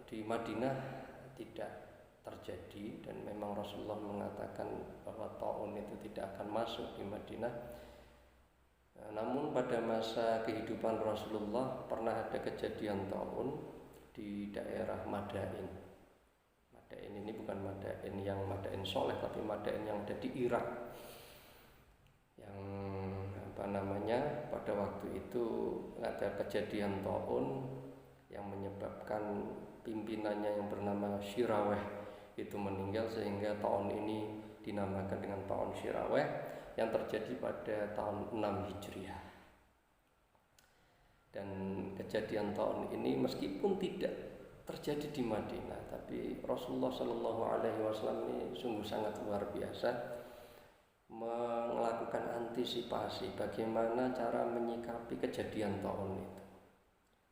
di Madinah tidak terjadi, dan memang Rasulullah mengatakan bahwa ta'un itu tidak akan masuk di Madinah. Namun pada masa kehidupan Rasulullah pernah ada kejadian ta'un di daerah Madain. Madain ini bukan Madain yang Madain Soleh, tapi Madain yang ada di Irak. Yang pada waktu itu ada kejadian ta'un yang menyebabkan pimpinannya yang bernama Shiraweh itu meninggal, sehingga ta'un ini dinamakan dengan ta'un Shiraweh, yang terjadi pada tahun 6 Hijriah. Dan kejadian tahun ini meskipun tidak terjadi di Madinah, tapi Rasulullah Shallallahu Alaihi Wasallam ini sungguh sangat luar biasa melakukan antisipasi bagaimana cara menyikapi kejadian tahun itu.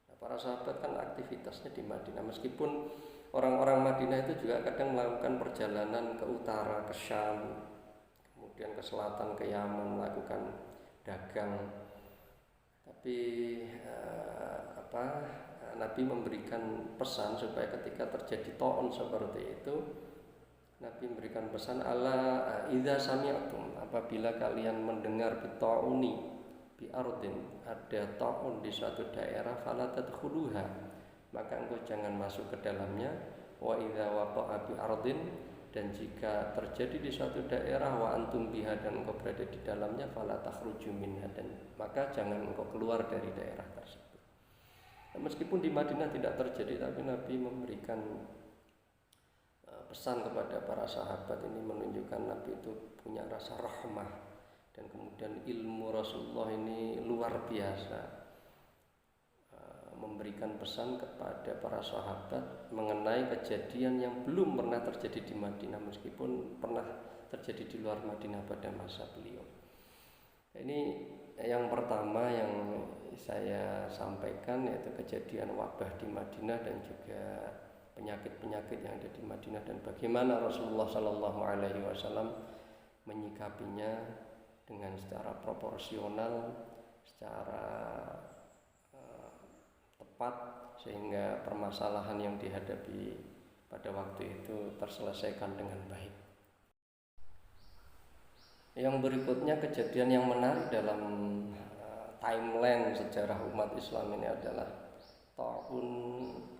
Nah, para sahabat kan aktivitasnya di Madinah, meskipun orang-orang Madinah itu juga kadang melakukan perjalanan ke utara, ke Syam, kemudian ke selatan, ke Yaman, melakukan dagang. Tapi Nabi memberikan pesan supaya ketika terjadi ta'un seperti itu, Nabi memberikan pesan, ala idza sami'tum, apabila kalian mendengar bita'uni bi ardin, ada ta'un di suatu daerah, fala tadkhuluha, maka engkau jangan masuk ke dalamnya. Wa idza waqa'a bi ardin, dan jika terjadi di suatu daerah, wa antum biha, dan engkau berada di dalamnya, fala takhruju minha, dan maka jangan engkau keluar dari daerah tersebut. Nah, meskipun di Madinah tidak terjadi, tapi Nabi memberikan pesan kepada para sahabat. Ini menunjukkan Nabi itu punya rasa rahmah, dan kemudian ilmu Rasulullah ini luar biasa, memberikan pesan kepada para sahabat mengenai kejadian yang belum pernah terjadi di Madinah, meskipun pernah terjadi di luar Madinah pada masa beliau. Ini yang pertama yang saya sampaikan yaitu kejadian wabah di Madinah dan juga penyakit-penyakit yang ada di Madinah dan bagaimana Rasulullah Shallallahu Alaihi Wasallam menyikapinya dengan secara proporsional, secara tepat sehingga permasalahan yang dihadapi pada waktu itu terselesaikan dengan baik. Yang berikutnya kejadian yang menarik dalam timeline sejarah umat Islam ini adalah Ta'un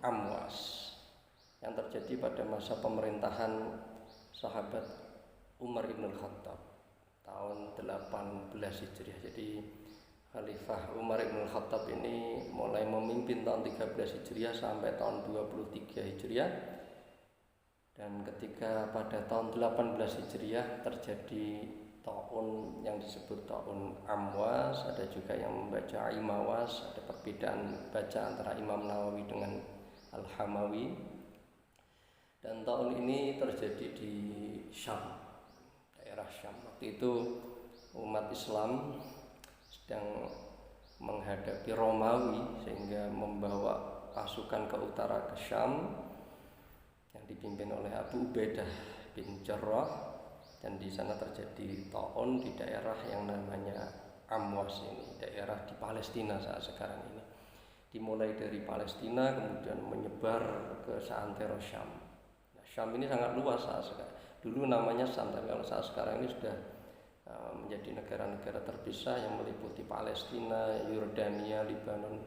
Amwas yang terjadi pada masa pemerintahan sahabat Umar ibn Khattab tahun 18 Hijriah. Jadi Khalifah Umar ibn Khattab ini mulai memimpin tahun 13 Hijriah sampai tahun 23 Hijriah. Dan ketika pada tahun 18 Hijriah terjadi ta'un yang disebut ta'un Amwas, ada juga yang membaca Imawas, ada perbedaan baca antara Imam Nawawi dengan Al-Hamawi. Dan tahun ini terjadi di Syam, daerah Syam. Waktu itu umat Islam sedang menghadapi Romawi sehingga membawa pasukan ke utara ke Syam yang dipimpin oleh Abu Ubaidah bin Jarrah, dan di sana terjadi ta'un di daerah yang namanya Amwas ini, daerah di Palestina saat sekarang ini. Dimulai dari Palestina kemudian menyebar ke seantero Syam. Nah, Syam ini sangat luas saat sekarang. Dulu namanya Syam, tapi kalau saat sekarang ini sudah menjadi negara-negara terpisah yang meliputi Palestina, Yordania, Lebanon,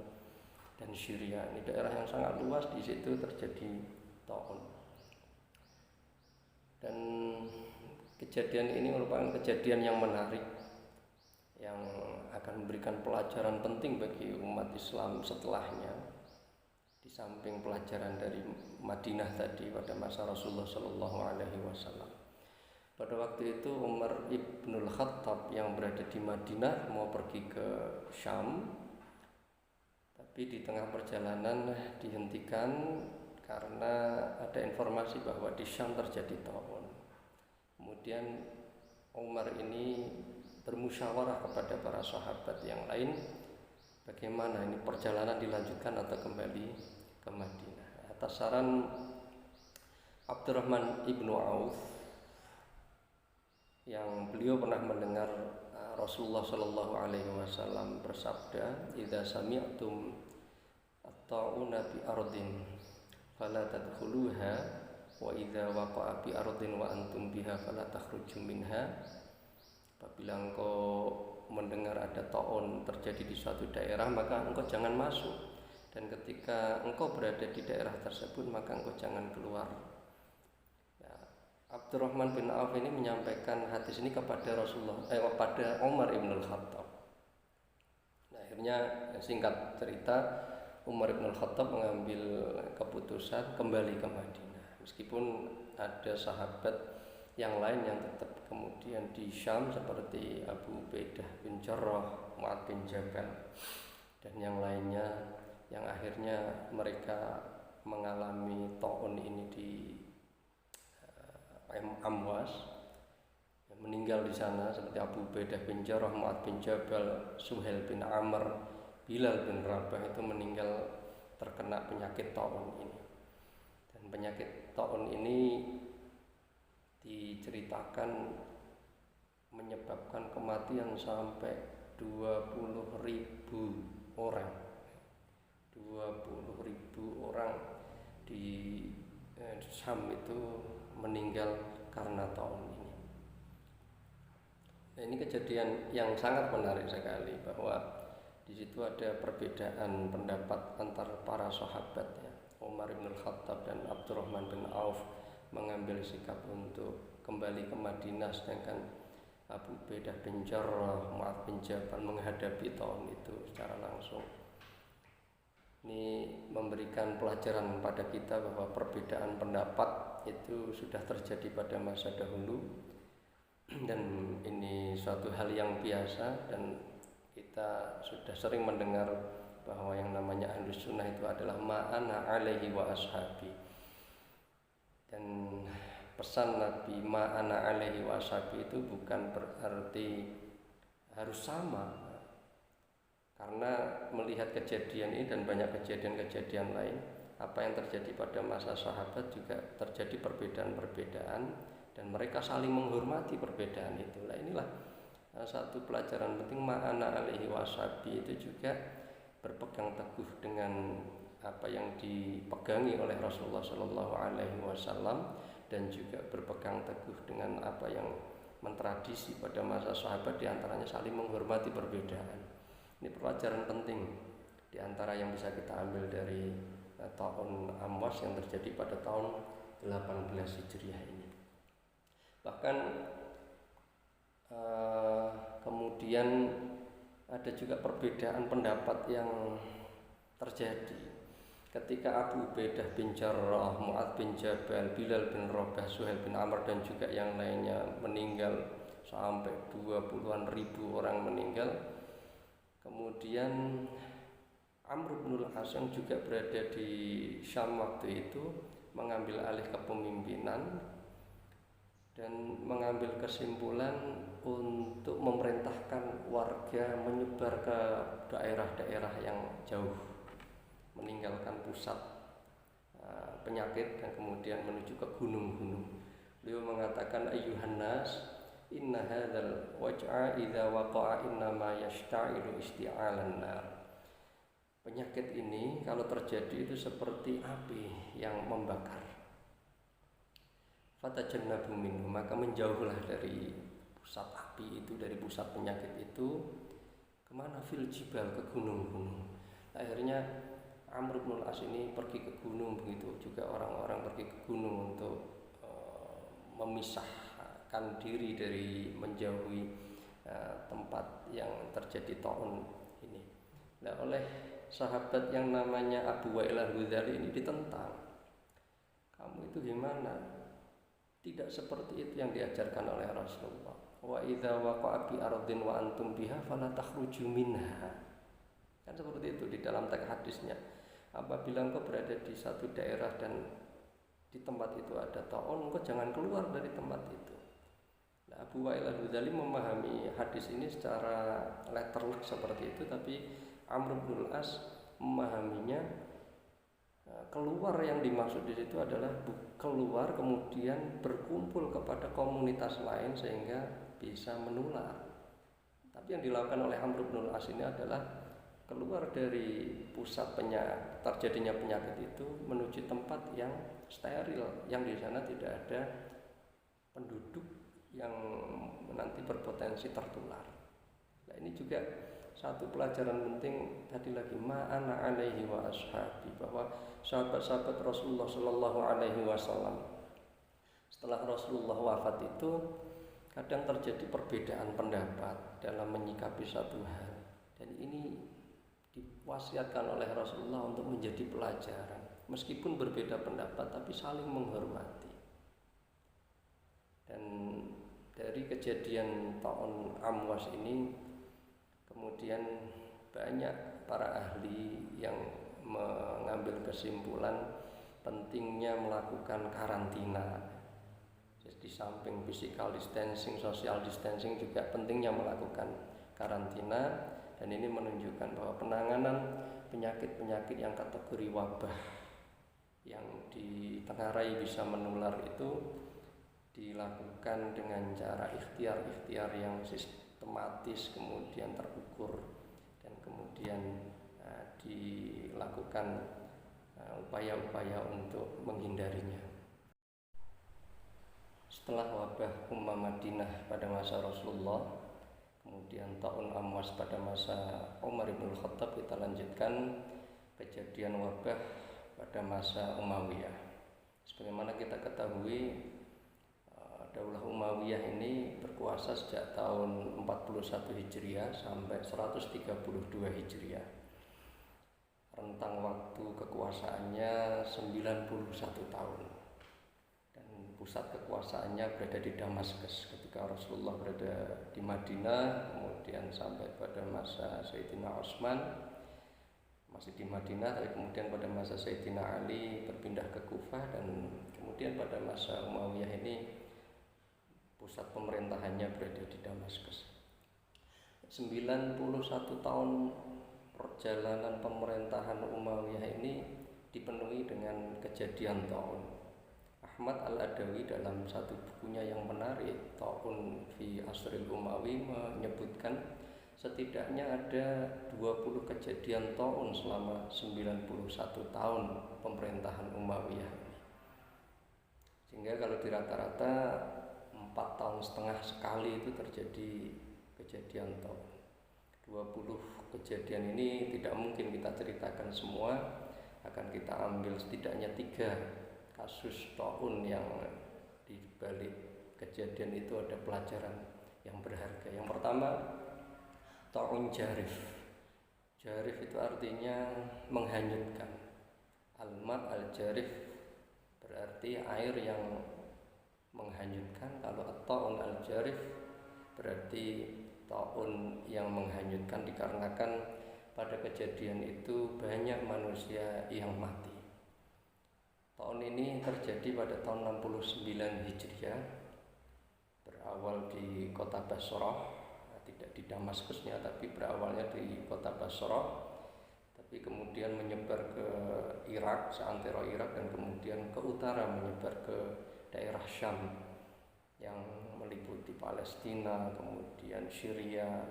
dan Syria. Ini daerah yang sangat luas, di situ terjadi ta'un. Dan kejadian ini merupakan kejadian yang menarik yang akan memberikan pelajaran penting bagi umat Islam setelahnya. Di samping pelajaran dari Madinah tadi pada masa Rasulullah Shallallahu Alaihi Wasallam. Pada waktu itu Umar ibnul Khattab yang berada di Madinah mau pergi ke Syam, tapi di tengah perjalanan dihentikan karena ada informasi bahwa di Syam terjadi ta'un. Kemudian Umar ini bermusyawarah kepada para sahabat yang lain bagaimana ini perjalanan dilanjutkan atau kembali ke Madinah. Atas saran Abdurrahman ibnu Auf yang beliau pernah mendengar Rasulullah Shallallahu Alaihi Wasallam bersabda, "Idza sami'tum at-ta'una bi ardin fala tadkhuluha wa idza waqa'a bi ardin wa antum biha fala takhruju minha." Apabila engkau mendengar ada ta'un terjadi di suatu daerah, maka engkau jangan masuk, dan ketika engkau berada di daerah tersebut maka engkau jangan keluar. Abdurrahman bin Auf ini menyampaikan hadis ini kepada kepada Umar ibn Khattab. Nah, akhirnya singkat cerita Umar ibn Khattab mengambil keputusan kembali ke Madinah. Meskipun ada sahabat yang lain yang tetap kemudian di Syam seperti Abu Ubaidah bin Jarrah, Mu'ad bin Jabal, dan yang lainnya yang akhirnya mereka mengalami ta'un ini di Amwas, yang meninggal di sana seperti Abu Ubaidah bin Jarrah, Mu'ad bin Jabal, Suhail bin Amr, Bilal bin Rabah itu meninggal terkena penyakit ta'un ini. Dan penyakit ta'un ini diceritakan menyebabkan kematian sampai 20.000 orang. 20.000 orang di Syam itu meninggal karena ta'un ini. Nah, ini kejadian yang sangat menarik sekali bahwa di situ ada perbedaan pendapat antara para sahabat ya. Umar bin Khattab dan Abdurrahman bin Auf mengambil sikap untuk kembali ke Madinah, sedangkan Abu Ubaidah bin Jarrah, Mu'ad bin Jabal menghadapi ta'un itu secara langsung. Ini memberikan pelajaran pada kita bahwa perbedaan pendapat itu sudah terjadi pada masa dahulu, dan ini suatu hal yang biasa, dan kita sudah sering mendengar bahwa yang namanya Ahlus Sunnah itu adalah ma'ana alaihi wa ashabi. Dan pesan Nabi ma'ana alaihi wa ashabi itu bukan berarti harus sama, Karena melihat kejadian ini dan banyak kejadian-kejadian lain, apa yang terjadi pada masa sahabat juga terjadi perbedaan-perbedaan dan mereka saling menghormati perbedaan itu. Nah, inilah satu pelajaran penting ma'ana alaihi washabi, itu juga berpegang teguh dengan apa yang dipegangi oleh Rasulullah Shallallahu Alaihi Wasallam dan juga berpegang teguh dengan apa yang mentradisi pada masa sahabat, diantaranya saling menghormati perbedaan. Ini pelajaran penting diantara yang bisa kita ambil dari tahun Amwas yang terjadi pada tahun 18 Hijriah ini. Bahkan kemudian ada juga perbedaan pendapat yang terjadi ketika Abu Ubaidah bin Jarrah, Mu'adz bin Jabal, Bilal bin Rabah, Suhail bin Amr dan juga yang lainnya meninggal, sampai 20-an ribu orang meninggal. Kemudian Amr bin Al-As yang juga berada di Syam waktu itu mengambil alih kepemimpinan dan mengambil kesimpulan untuk memerintahkan warga menyebar ke daerah-daerah yang jauh, meninggalkan pusat penyakit dan kemudian menuju ke gunung-gunung. Beliau mengatakan, ayyuhan nas, inna hadzal waj'a idza waqa'a innama yashta'ilu isti'alan nar. Penyakit ini kalau terjadi itu seperti api yang membakar. Fatajannabu minhu, maka menjauhlah dari pusat api itu, dari pusat penyakit itu. Kemana? Fil jibal, ke gunung-gunung. Akhirnya Amr bin Al-As ini pergi ke gunung, begitu juga orang-orang pergi ke gunung untuk memisahkan diri dari menjauhi tempat yang terjadi taun ini. Nah, oleh sahabat yang namanya Abu Wa'il Al-Hudhali ini ditentang. Kamu itu gimana? Tidak seperti itu yang diajarkan oleh Rasulullah. Wa idza waqa'a bi ardin wa antum biha fala takhruju minha. Kan seperti itu di dalam teks hadisnya. Apabila engkau berada di satu daerah dan di tempat itu ada taun, engkau jangan keluar dari tempat itu. Nah, Abu Wa'il Al-Hudhali memahami hadis ini secara letterlek seperti itu, tapi Amr bin Al-As memahaminya keluar yang dimaksud di situ adalah keluar kemudian berkumpul kepada komunitas lain sehingga bisa menular. Tapi yang dilakukan oleh Amr bin Al-As ini adalah keluar dari pusat terjadinya penyakit itu menuju tempat yang steril, yang di sana tidak ada penduduk yang nanti berpotensi tertular. Nah, ini juga satu pelajaran penting tadi lagi ma'ana alaihi wa ashabi, bahwa sahabat-sahabat Rasulullah Shallallahu Alaihi Wasallam setelah Rasulullah wafat itu kadang terjadi perbedaan pendapat dalam menyikapi satu hal, dan ini diwasiatkan oleh Rasulullah untuk menjadi pelajaran. Meskipun berbeda pendapat tapi saling menghormati. Dan dari kejadian tahun Amwas ini kemudian banyak para ahli yang mengambil kesimpulan pentingnya melakukan karantina. Jadi di samping physical distancing, social distancing, juga pentingnya melakukan karantina. Dan ini menunjukkan bahwa penanganan penyakit-penyakit yang kategori wabah yang ditengarai bisa menular itu dilakukan dengan cara ikhtiar yang sistematis, kemudian terukur, dan kemudian dilakukan upaya-upaya untuk menghindarinya. Setelah wabah Ummah Madinah pada masa Rasulullah, kemudian tahun Amwas pada masa Umar bin Khattab, kita lanjutkan kejadian wabah pada masa Umayyah. Sebagaimana kita ketahui, Daulah Umayyah ini berkuasa sejak tahun 41 Hijriah sampai 132 Hijriah. Rentang waktu kekuasaannya 91 tahun. Dan pusat kekuasaannya berada di Damaskus ketika Rasulullah berada di Madinah, kemudian sampai pada masa Sayyidina Utsman masih di Madinah, tapi kemudian pada masa Sayyidina Ali berpindah ke Kufah, dan kemudian pada masa Umayyah ini pusat pemerintahannya berada di Damaskus. 91 tahun perjalanan pemerintahan Umayyah ini dipenuhi dengan kejadian taun. Ahmad Al-Adawi dalam satu bukunya yang menarik, Ta'un fi Asril Umawi, menyebutkan setidaknya ada 20 kejadian taun selama 91 tahun pemerintahan Umayyah ini. Sehingga kalau di rata-rata 4 tahun setengah sekali itu terjadi kejadian taun. 20 kejadian ini tidak mungkin kita ceritakan semua, akan kita ambil setidaknya 3 kasus taun yang di balik kejadian itu ada pelajaran yang berharga. Yang pertama, taun Jarif. Jarif itu artinya menghanyutkan. Al-ma' al-jarif berarti air yang menghanyutkan. Kalau taun al-jarif berarti taun yang menghanyutkan, dikarenakan pada kejadian itu banyak manusia yang mati. Tahun ini terjadi pada tahun 69 Hijriah, berawal di kota Basrah, tidak di Damaskusnya tapi berawalnya di kota Basrah, tapi kemudian menyebar ke Irak, seantero Irak, dan kemudian ke utara menyebar ke daerah Syam yang meliputi Palestina, kemudian Syria,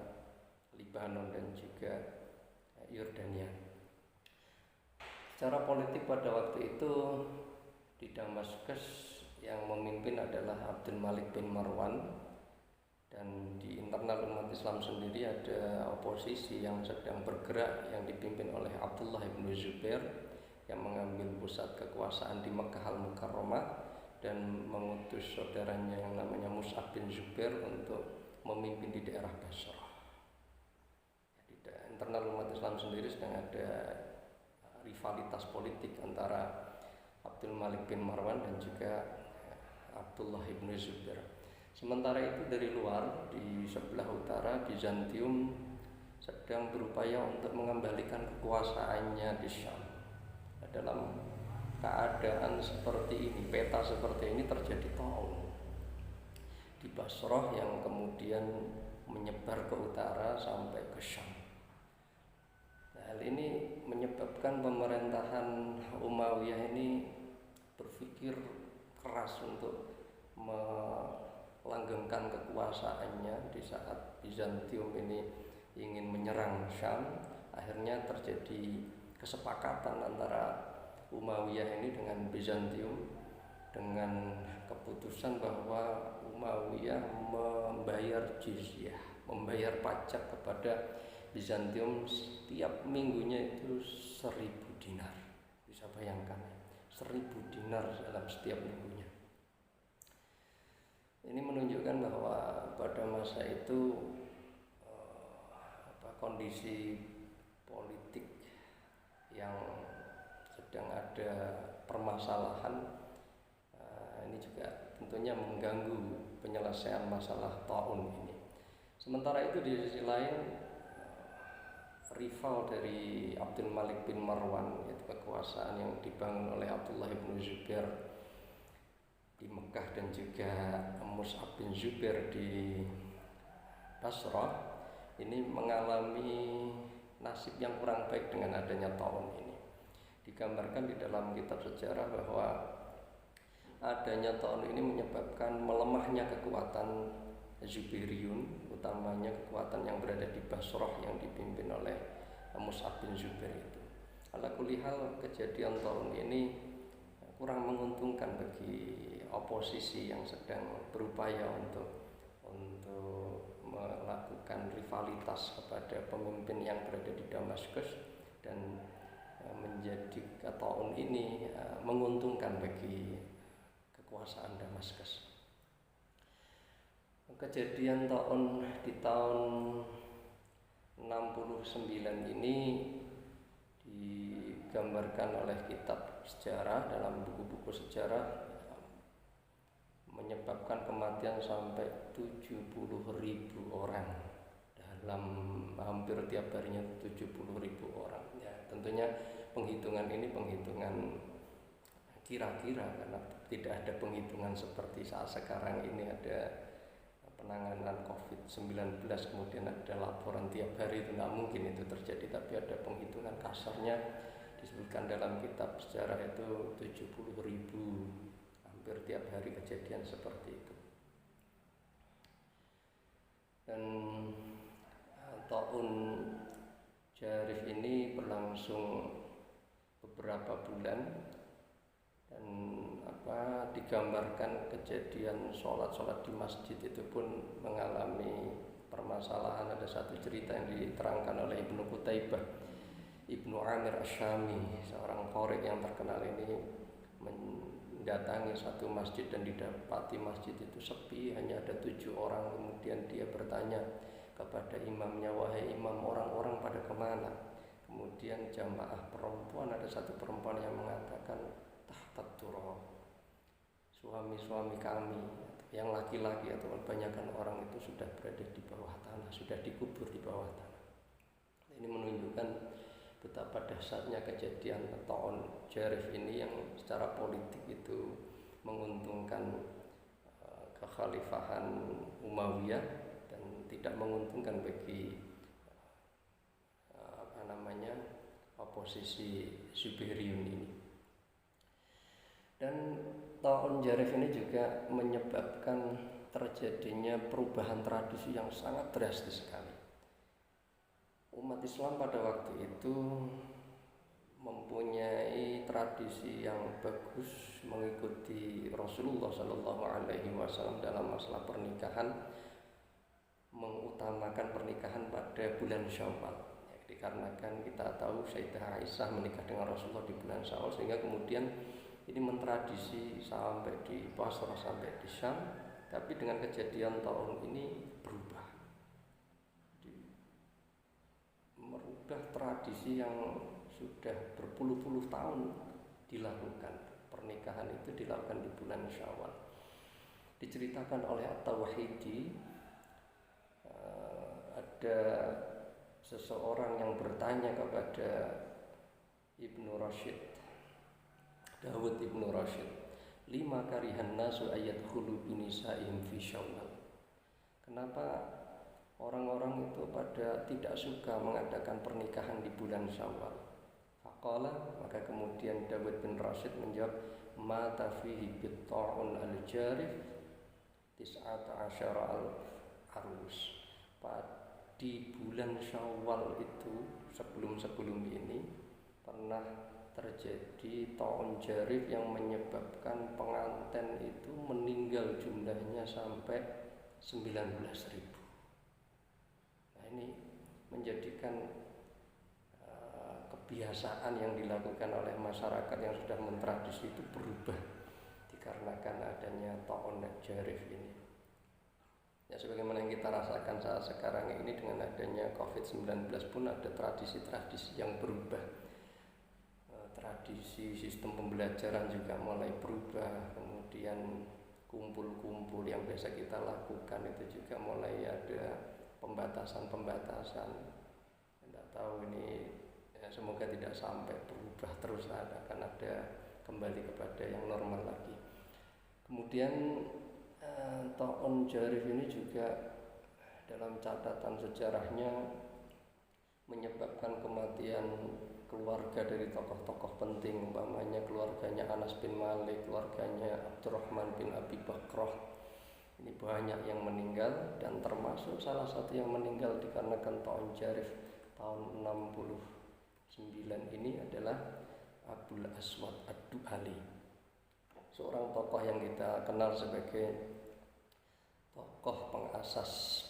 Lebanon, dan juga Yordania. Secara politik pada waktu itu di Damaskus yang memimpin adalah Abdul Malik bin Marwan, dan di internal umat Islam sendiri ada oposisi yang sedang bergerak yang dipimpin oleh Abdullah bin Zubair yang mengambil pusat kekuasaan di Mekkah Al-Mukarramah dan mengutus saudaranya yang namanya Mus'ab bin Zubair untuk memimpin di daerah Basrah. Di internal umat Islam sendiri sedang ada rivalitas politik antara Abdul Malik bin Marwan dan juga Abdullah bin Zubair. Sementara itu dari luar, di sebelah utara, Bizantium sedang berupaya untuk mengembalikan kekuasaannya di Syam. Dalam keadaan seperti ini, peta seperti ini, terjadi taun di Basrah yang kemudian menyebar ke utara sampai ke Syam. Nah, hal ini menyebabkan pemerintahan Umayyah ini berpikir keras untuk melanggengkan kekuasaannya di saat Bizantium ini ingin menyerang Syam. Akhirnya terjadi kesepakatan antara Umayyah ini dengan Bizantium dengan keputusan bahwa Umayyah membayar jizyah, membayar pajak kepada Bizantium setiap minggunya itu 1000 dinar. Bisa bayangkan, 1000 dinar dalam setiap minggunya. Ini menunjukkan bahwa pada masa itu kondisi politik yang sedang ada permasalahan ini juga tentunya mengganggu penyelesaian masalah taun ini. Sementara itu di sisi lain, rival dari Abdul Malik bin Marwan, yaitu kekuasaan yang dibangun oleh Abdullah bin Zubair di Mekah dan juga Mus'ab bin Zubair di Basrah, ini mengalami nasib yang kurang baik dengan adanya taun ini. Digambarkan di dalam kitab sejarah bahwa adanya taun ini menyebabkan melemahnya kekuatan Zubairiyun, utamanya kekuatan yang berada di Basrah yang dipimpin oleh Mus'ab bin Zubair itu. Ala kulli hal, kejadian tahun ini kurang menguntungkan bagi oposisi yang sedang berupaya untuk melakukan rivalitas kepada pemimpin yang berada di Damaskus, dan menjadi tahun ini menguntungkan bagi kekuasaan Damaskus. Kejadian tahun di tahun 69 ini digambarkan oleh kitab sejarah, dalam buku-buku sejarah, menyebabkan kematian sampai 70.000 orang dalam hampir tiap harinya 70.000 orang. Ya, tentunya penghitungan ini penghitungan kira-kira, karena tidak ada penghitungan seperti saat sekarang ini ada penanganan COVID-19 kemudian ada laporan tiap hari, itu nggak mungkin itu terjadi, tapi ada penghitungan kasarnya disebutkan dalam kitab sejarah itu 70.000 hampir tiap hari kejadian seperti itu. Dan Taun Jarif ini berlangsung beberapa bulan dan digambarkan kejadian sholat di masjid itu pun mengalami permasalahan. Ada satu cerita yang diterangkan oleh Ibnu Qutaibah, Ibnu Amir Asyami, seorang qori yang terkenal ini, mendatangi satu masjid dan didapati masjid itu sepi, hanya ada 7 orang. Kemudian dia bertanya kepada imamnya, wahai imam, orang-orang pada kemana? Kemudian jamaah perempuan, ada satu perempuan yang mengatakan, tahtat turab, suami-suami kami yang laki-laki atau kebanyakan orang itu sudah berada di bawah tanah, sudah dikubur di bawah tanah. Ini menunjukkan betapa dahsyatnya kejadian Taun Jarif ini yang secara politik itu menguntungkan kekhalifahan Umayyah dan tidak menguntungkan bagi oposisi Zubairiyun ini. Dan Taun Jarif ini juga menyebabkan terjadinya perubahan tradisi yang sangat drastis sekali. Umat Islam pada waktu itu mempunyai tradisi yang bagus mengikuti Rasulullah SAW dalam masalah pernikahan, mengutamakan pernikahan pada bulan Syawal. Dikarenakan kita tahu Sayyidah Aisyah menikah dengan Rasulullah di bulan Syawal, sehingga kemudian ini mentradisi sampai di Basrah, sampai di Syam. Tapi dengan kejadian tahun ini berubah, merubah tradisi yang sudah berpuluh-puluh tahun dilakukan. Pernikahan itu dilakukan di bulan Syawal. Diceritakan oleh At-Tawhidi, ada seseorang yang bertanya kepada Ibnu Rashid, Dawud Ibnu Rashid, lima karihan nasu ayat khulu binisa'ihim fi Syawal. Kenapa orang-orang itu pada tidak suka mengadakan pernikahan di bulan Syawal? Faqala, maka kemudian Dawud bin Rashid menjawab, mata fihi bitta'un al-jarif 19 al-arus. Di bulan Syawal itu sebelum ini pernah terjadi Taun Jarif yang menyebabkan pengantin itu meninggal jumlahnya sampai 19.000. Nah, ini menjadikan kebiasaan yang dilakukan oleh masyarakat yang sudah mentradisi itu berubah dikarenakan adanya Taun Jarif ini. Ya, sebagaimana yang kita rasakan saat sekarang ini dengan adanya COVID-19 pun ada tradisi-tradisi yang berubah. Tradisi sistem pembelajaran juga mulai berubah. Kemudian kumpul-kumpul yang biasa kita lakukan itu juga mulai ada pembatasan-pembatasan. Tidak tahu ini, ya, semoga tidak sampai berubah terus, akan ada kembali kepada yang normal lagi. Kemudian Taun Jarif ini juga dalam catatan sejarahnya menyebabkan kematian keluarga dari tokoh-tokoh penting, umpamanya keluarganya Anas bin Malik, keluarganya Abdurrahman bin Abi Bakrah. Ini banyak yang meninggal, dan termasuk salah satu yang meninggal dikarenakan Taun Jarif tahun 69 ini adalah Abul Aswad Ad-Du'ali, seorang tokoh yang kita kenal sebagai tokoh pengasas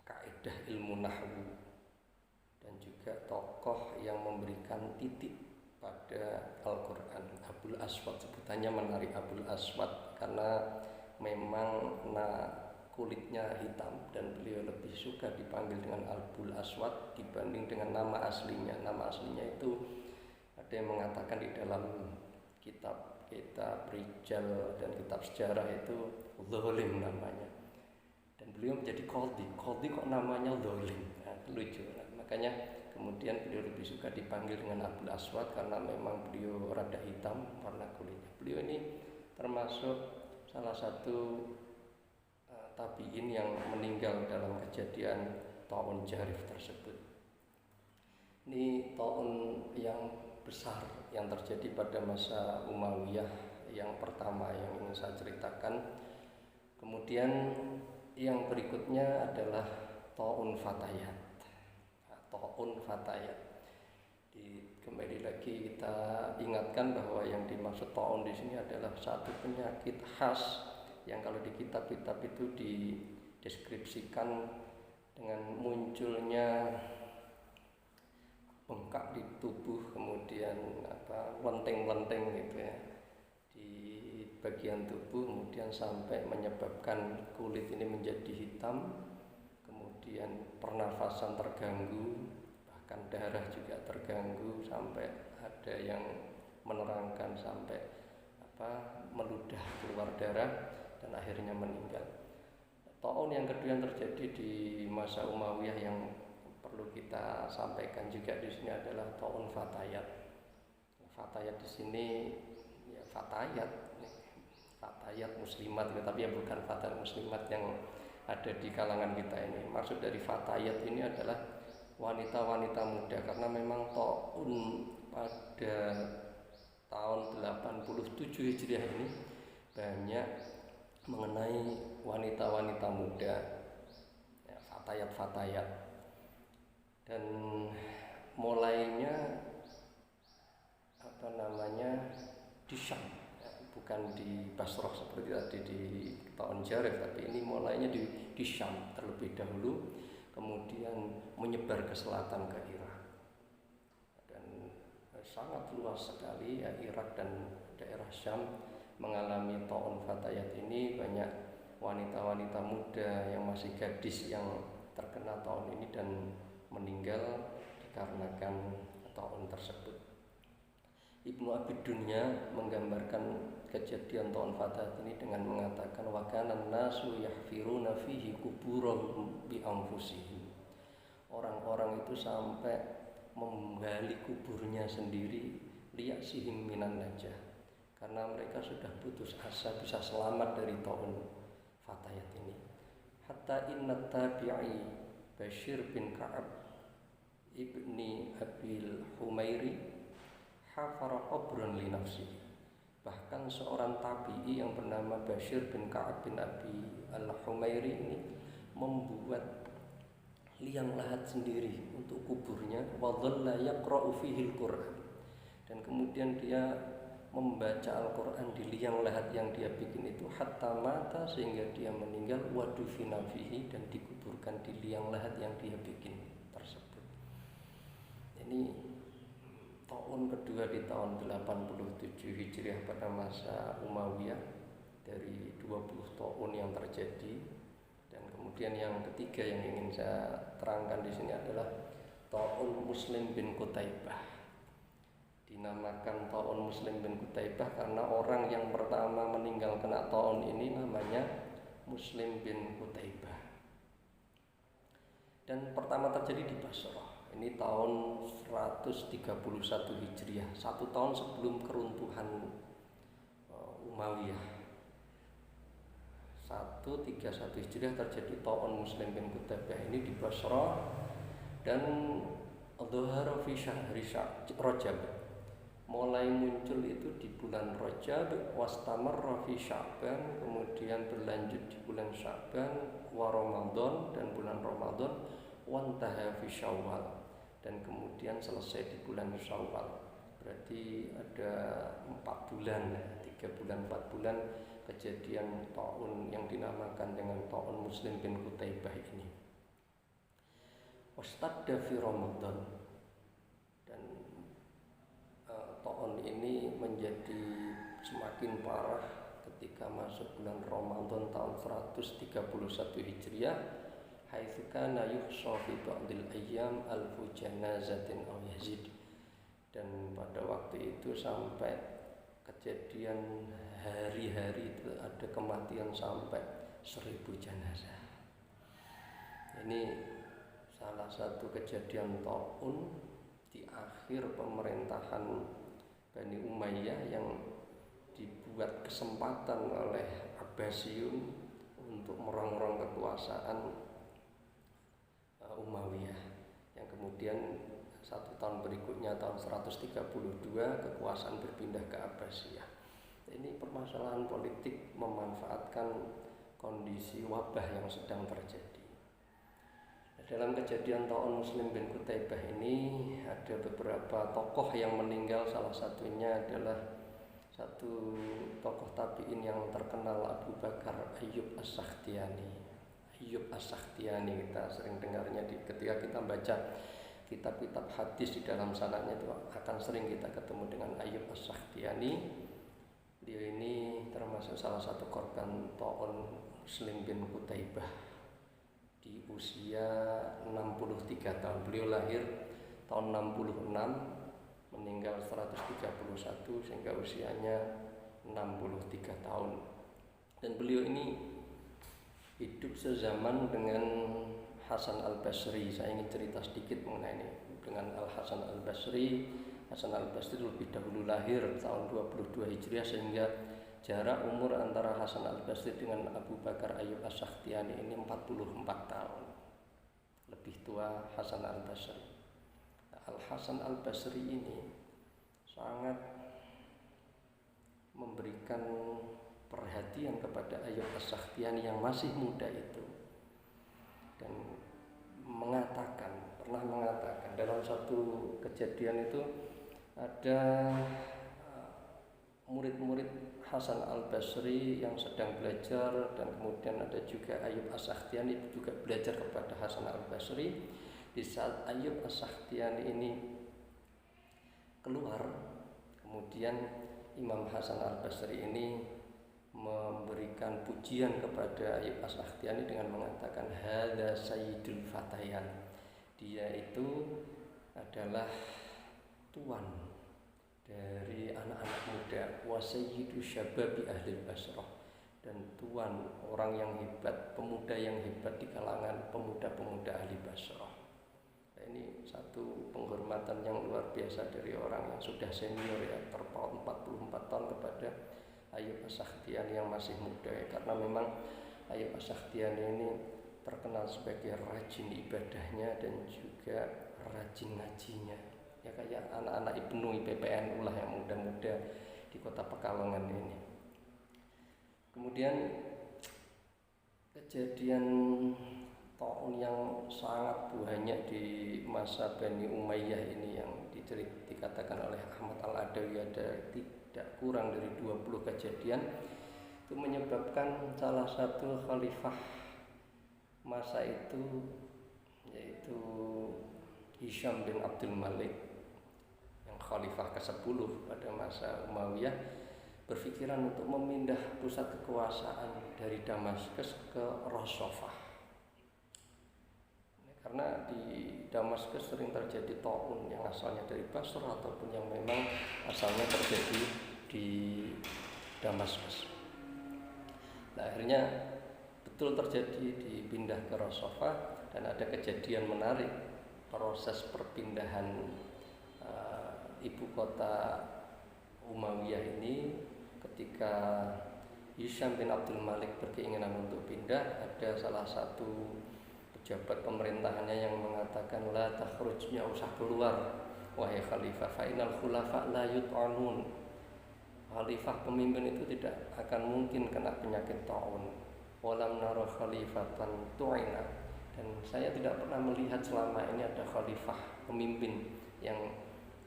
kaidah ilmu nahwu dan juga tokoh yang memberikan titik pada Al-Quran. Abul Aswad, sebutannya menarik Abul Aswad karena memang kulitnya hitam dan beliau lebih suka dipanggil dengan Abul Aswad dibanding dengan nama aslinya. Nama aslinya itu ada yang mengatakan di dalam kitab Rijal dan kitab sejarah itu Dholim namanya, dan beliau menjadi Qadhi kok namanya Dholim. Nah, lucu. Makanya kemudian beliau lebih suka dipanggil dengan Abul Aswad karena memang beliau rada hitam warna kulitnya. Beliau ini termasuk salah satu tabi'in yang meninggal dalam kejadian Ta'un Jarif tersebut. Ini ta'un yang besar yang terjadi pada masa Umayyah yang pertama yang ingin saya ceritakan. Kemudian yang berikutnya adalah ta'un Fatayat. Ta'un Fatayat. Kembali lagi kita ingatkan bahwa yang dimaksud ta'un di sini adalah satu penyakit khas yang kalau di kitab-kitab itu dideskripsikan dengan munculnya bengkak di tubuh, kemudian lenteng-lenteng gitu ya di bagian tubuh, kemudian sampai menyebabkan kulit ini menjadi hitam, kemudian pernafasan terganggu, bahkan darah juga terganggu, sampai ada yang menerangkan sampai meludah keluar darah dan akhirnya meninggal. Ta'un yang kedua yang terjadi di masa Umayyah yang perlu kita sampaikan juga di sini adalah ta'un Fatayat. Fatayat di sini ya Fatayat muslimat, tapi ya bukan Fatayat muslimat yang ada di kalangan kita ini. Maksud dari Fatayat ini adalah wanita-wanita muda, karena memang ta'un pada tahun 87 Hijriah ini banyak mengenai wanita-wanita muda, ya, fatayat-fatayat, dan mulainya di Syam, ya, bukan di Basrah seperti tadi di Ta'un Jarif, tapi ini mulainya di Syam terlebih dahulu, kemudian menyebar ke selatan ke Irak, dan sangat luas sekali ya Irak dan daerah Syam mengalami ta'un fatayat ini. Banyak wanita-wanita muda yang masih gadis yang terkena ta'un ini dan meninggal dikarenakan ta'un tersebut. Ibnu Abi Dunya menggambarkan kejadian ta'un fatayat ini dengan mengatakan wa kana nasu yahfiruna fihi kuburahum bi anfusihim. Orang-orang itu sampai menggali kuburnya sendiri liyasihim minan najah, karena mereka sudah putus asa bisa selamat dari ta'un fatayat ini. Hatta inna tabi'i Bashir bin Ka'ab ibni Abil Humairi hafara qabran li nafsihi. Bahkan seorang tabi'i yang bernama Bashir bin Ka'ab bin Abi al-Humairi ini membuat liang lahat sendiri untuk kuburnya, wa dhalla yaqra'u fihi al-Qur'an, dan kemudian dia membaca Al-Quran di liang lahat yang dia bikin itu hatta mata, sehingga dia meninggal, wadufina fihi, dan dikuburkan di liang lahat yang dia bikin tersebut. Ini ta'un kedua di tahun 87 Hijriah pada masa Umayyah dari 20 ta'un yang terjadi. Dan kemudian yang ketiga yang ingin saya terangkan di sini adalah ta'un Muslim bin Qutaibah. Dinamakan ta'un Muslim bin Qutaibah karena orang yang pertama meninggal kena ta'un ini namanya Muslim bin Qutaibah, dan pertama terjadi di Basrah. Ini tahun 131 Hijriah, 1 tahun sebelum keruntuhan Umayyah. 131 Hijriah terjadi ta'un Muslim bin Qutaibah ini di Basrah, dan dhahara fi syahri Rajab, mulai muncul itu di bulan Rajab, wastamarra fi Sya'ban, kemudian berlanjut di bulan Sya'ban, wa Ramadan, dan bulan Ramadan, wantaha fi Syawal, dan kemudian selesai di bulan Syawal. Berarti ada 4 bulan, 3 bulan 4 bulan kejadian ta'un yang dinamakan dengan ta'un Muslim bin Qutaibah ini. Wastadda fi Ramadan, dan ta'un ini menjadi semakin parah ketika masuk bulan Ramadan tahun 131 Hijriah, haitsu kana yuhsha fi ba'dil ayyam alfu janazatin aw yazid, dan pada waktu itu sampai kejadian hari-hari itu ada kematian sampai 1000 jenazah. Ini salah satu kejadian ta'un di akhir pemerintahan Bani Umayyah yang dibuat kesempatan oleh Abbasiyun untuk merongrong kekuasaan Umayyah, yang kemudian 1 tahun berikutnya tahun 132 kekuasaan berpindah ke Abbasiyah. Ini permasalahan politik memanfaatkan kondisi wabah yang sedang terjadi. Dalam kejadian Ta'un Muslim bin Qutaibah ini ada beberapa tokoh yang meninggal. Salah satunya adalah satu tokoh tabi'in yang terkenal, Abu Bakar Ayyub As-Sakhtiyani. Ayyub As-Sakhtiyani kita sering dengarnya ketika kita baca kitab-kitab hadis, di dalam sanadnya itu akan sering kita ketemu dengan Ayyub As-Sakhtiyani. Dia ini termasuk salah satu korban Ta'un Muslim bin Qutaibah di usia 63 tahun. Beliau lahir tahun 66, meninggal 131, sehingga usianya 63 tahun. Dan beliau ini hidup sezaman dengan Hasan Al-Basri. Saya ingin cerita sedikit mengenai ini. Dengan Al-Hasan Al-Basri, Hasan Al-Basri lebih dahulu lahir tahun 22 Hijriah, sehingga jarak umur antara Hasan Al-Basri dengan Abu Bakar Ayyub As-Sakhtiyani ini 44 tahun. Lebih tua Hasan Al-Basri. Al-Hasan Al-Basri ini sangat memberikan perhatian kepada Ayyub As-Sakhtiyani yang masih muda itu, dan pernah mengatakan dalam satu kejadian itu ada murid-murid Hasan Al-Basri yang sedang belajar, dan kemudian ada juga Ayyub As-Sakhtiyani juga belajar kepada Hasan Al-Basri. Di saat Ayyub As-Sakhtiyani ini keluar, kemudian Imam Hasan Al-Basri ini memberikan pujian kepada Ayyub As-Sakhtiyani dengan mengatakan hadza sayyidul fatayan. Dia itu adalah tuan dari anak-anak muda, wa sayyidu syababi ahli Basrah, dan tuan orang yang hebat, pemuda yang hebat di kalangan pemuda-pemuda ahli Basrah. Nah, ini satu penghormatan yang luar biasa dari orang yang sudah senior, ya, terpaut 44 tahun kepada Ayyub As-Sakhtiyani yang masih muda, ya. Karena memang Ayyub As-Sakhtiyani ini terkenal sebagai rajin ibadahnya dan juga rajin ngajinya. Ya, kayak anak-anak Ibnu PPNU lah yang muda-muda di kota Pekalongan ini. Kemudian kejadian Ta'un yang sangat banyak di masa Bani Umayyah ini yang dikatakan oleh Ahmad Al-Adawi ada tidak kurang dari 20 kejadian, itu menyebabkan salah satu khalifah masa itu, yaitu Hisham bin Abdul Malik, khalifah ke-10 pada masa Umayyah, berpikiran untuk memindah pusat kekuasaan dari Damaskus ke Rosofah. Karena di Damaskus sering terjadi ta'un yang asalnya dari Basrah ataupun yang memang asalnya terjadi di Damaskus. Nah, akhirnya betul terjadi dipindah ke Rosofah, dan ada kejadian menarik proses perpindahan ibu kota Umayyah ini. Ketika Hisham bin Abdul Malik berkeinginan untuk pindah, ada salah satu pejabat pemerintahannya yang mengatakan la takhrujnya, usah keluar wahai khalifah, fa innal khulafa la yut'anun. Khalifah pemimpin itu tidak akan mungkin kena penyakit ta'un. Walam nara khalifatan tu'ina, dan saya tidak pernah melihat selama ini ada khalifah pemimpin yang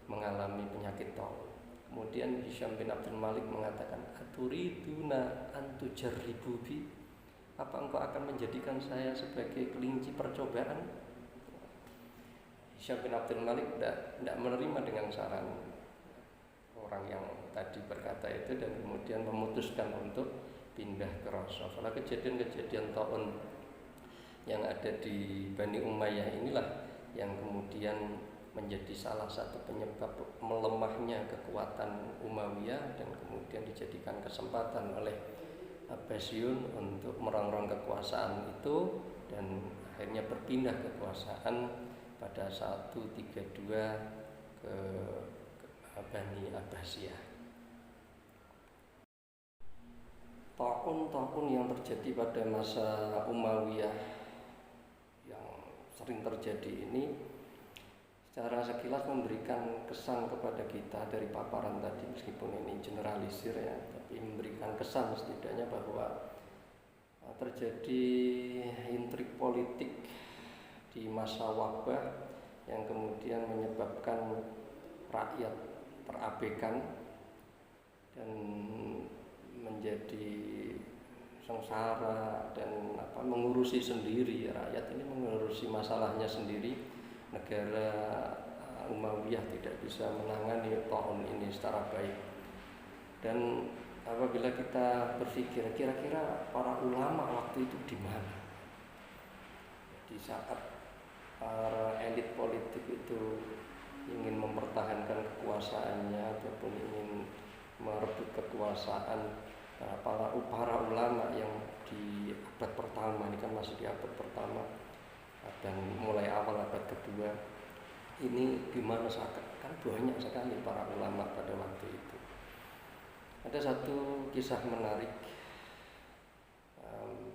mengalami penyakit ta'un. Kemudian Hisham bin Abdul Malik mengatakan, aturiduna antujarribu bi, apa engkau akan menjadikan saya sebagai kelinci percobaan? Hisham bin Abdul Malik tidak menerima dengan saran orang yang tadi berkata itu, dan kemudian memutuskan untuk pindah ke Rosofah. Kejadian-kejadian ta'un yang ada di Bani Umayyah inilah yang kemudian menjadi salah satu penyebab melemahnya kekuatan Umayyah, dan kemudian dijadikan kesempatan oleh Abbasiyun untuk merongrong kekuasaan itu, dan akhirnya berpindah kekuasaan pada 132 ke Bani Abbasiyah. Ta'un taun-taun yang terjadi pada masa Umayyah yang sering terjadi ini secara sekilas memberikan kesan kepada kita dari paparan tadi, meskipun ini generalisir ya, tapi memberikan kesan setidaknya bahwa terjadi intrik politik di masa wabah yang kemudian menyebabkan rakyat terabaikan dan menjadi sengsara dan mengurusi sendiri. Rakyat ini mengurusi masalahnya sendiri. Negara Umayyah tidak bisa menangani tahun ini secara baik. Dan apabila kita berpikir kira-kira para ulama waktu itu di mana? Di saat para elit politik itu ingin mempertahankan kekuasaannya ataupun ingin merebut kekuasaan, para ulama yang di abad pertama ini kan masih di abad pertama dan mulai awal abad kedua ini gimana kan banyak sekali para ulama pada waktu itu. Ada satu kisah menarik,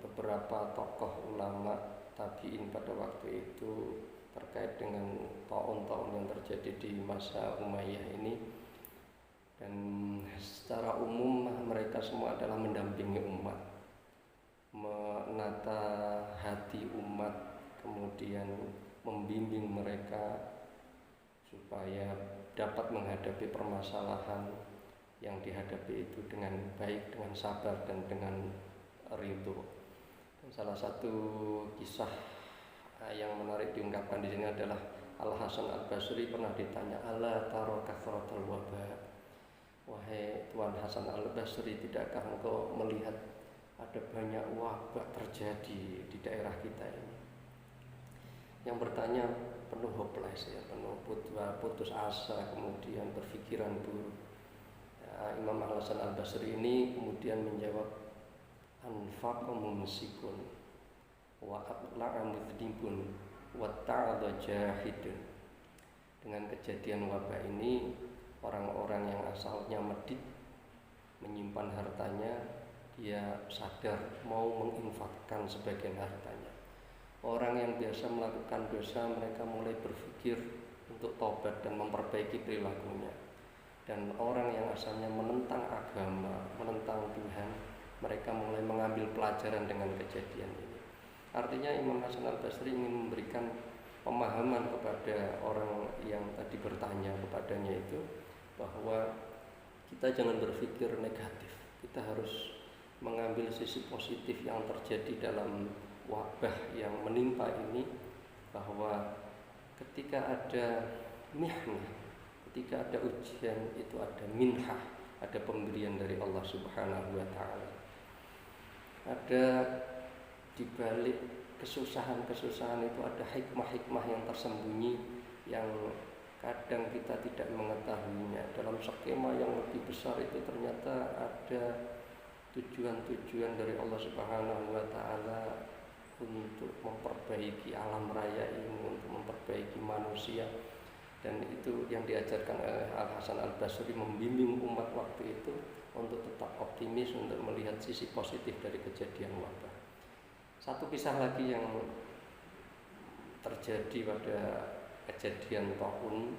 beberapa tokoh ulama tabi'in pada waktu itu terkait dengan tahun-tahun yang terjadi di masa Umayyah ini. Dan secara umum mereka semua adalah mendampingi umat, menata hati umat, kemudian membimbing mereka supaya dapat menghadapi permasalahan yang dihadapi itu dengan baik, dengan sabar dan dengan ridho. Dan salah satu kisah yang menarik diungkapkan di sini adalah Al Hasan Al Basri pernah ditanya, "Ala taro kathratal wabah?" Wahai Tuan Hasan Al Basri, tidakkah engkau melihat ada banyak wabah terjadi di daerah kita ini? Yang bertanya penuh hopeless ya, penuh putus asa, kemudian berpikiran buruk. Ya, Imam Al Hasan Al Basri ini kemudian menjawab, anfaqa mumsikun wa aqla'a mudhnibun wa ta'adha jahidun. Dengan kejadian wabah ini, orang-orang yang asalnya medit menyimpan hartanya, dia sadar mau menginfakkan sebagian hartanya. Orang yang biasa melakukan dosa, mereka mulai berpikir untuk tobat dan memperbaiki perilakunya. Dan orang yang asalnya menentang agama, menentang Tuhan, mereka mulai mengambil pelajaran dengan kejadian ini. Artinya Imam Hasan Al Basri ingin memberikan pemahaman kepada orang yang tadi bertanya kepadanya itu, bahwa kita jangan berpikir negatif. Kita harus mengambil sisi positif yang terjadi dalam wabah yang menimpa ini, bahwa ketika ada mihnah, ketika ada ujian, itu ada minhah, ada pemberian dari Allah Subhanahu wa taala. Ada di balik kesusahan-kesusahan itu ada hikmah-hikmah yang tersembunyi yang kadang kita tidak mengetahuinya. Dalam skema yang lebih besar itu ternyata ada tujuan-tujuan dari Allah Subhanahu wa taala untuk memperbaiki alam raya ini, untuk memperbaiki manusia. Dan itu yang diajarkan oleh Al Hasan Al Basri, membimbing umat waktu itu untuk tetap optimis, untuk melihat sisi positif dari kejadian wabah. Satu kisah lagi yang terjadi pada kejadian tahun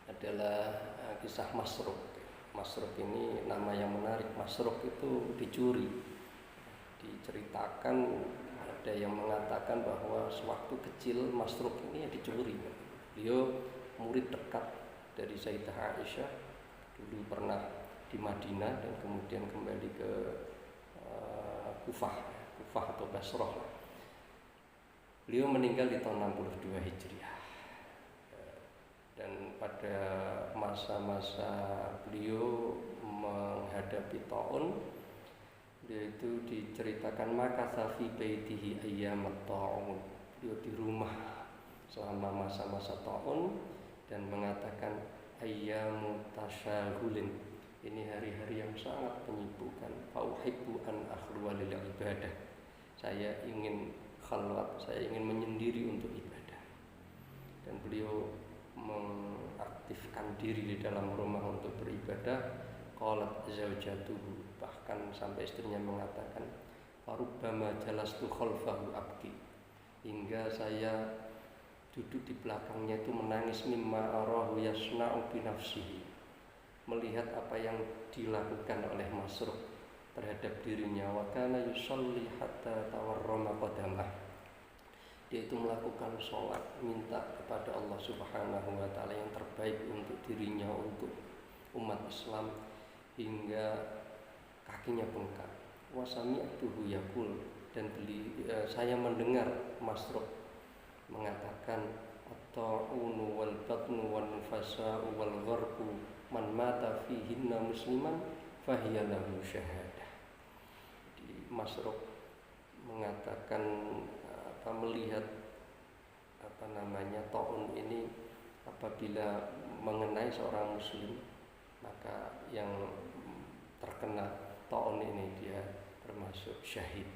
adalah kisah Masruq. Masruq ini nama yang menarik. Masruq itu dicuri. Diceritakan, ada yang mengatakan bahwa sewaktu kecil Masruq ini dicuri. Beliau murid dekat dari Sayyidah Aisyah, dulu pernah di Madinah dan kemudian kembali ke Kufah atau Basrah. Beliau meninggal di tahun 62 Hijriah. Dan pada masa-masa beliau menghadapi taun, dia itu diceritakan maka safi baitihi ayyamat ta'un. Beliau di rumah selama masa-masa taun dan mengatakan ayyamu tasyahulin, ini hari-hari yang sangat menyibukkan. Fauhibbu an akhluwa lil ibadah, saya ingin khalwat, saya ingin menyendiri untuk ibadah. Dan beliau mengaktifkan diri di dalam rumah untuk beribadah. qalat zaujatuhu, bahkan sampai istrinya mengatakan farubbama jalastu khalfahu abki, hingga saya duduk di belakangnya itu menangis mimma arahu yasna'u bi nafsihi, melihat apa yang dilakukan oleh Masruq terhadap dirinya. Wa kana yusolli hatta tawarrama qadamah, dia itu melakukan sholat minta kepada Allah Subhanahu wa ta'ala yang terbaik untuk dirinya, untuk umat Islam, hingga kakinya bengkak. Wa sami'tuhu yaqul, dan saya mendengar Masruq mengatakan at-ta'unu wal batnu wal nufasa'u wal gharqu man mata fihinna musliman fahiya lahu syahadah. Masruq mengatakan melihat taun ini apabila mengenai seorang muslim, maka yang terkena taun ini dia termasuk syahid.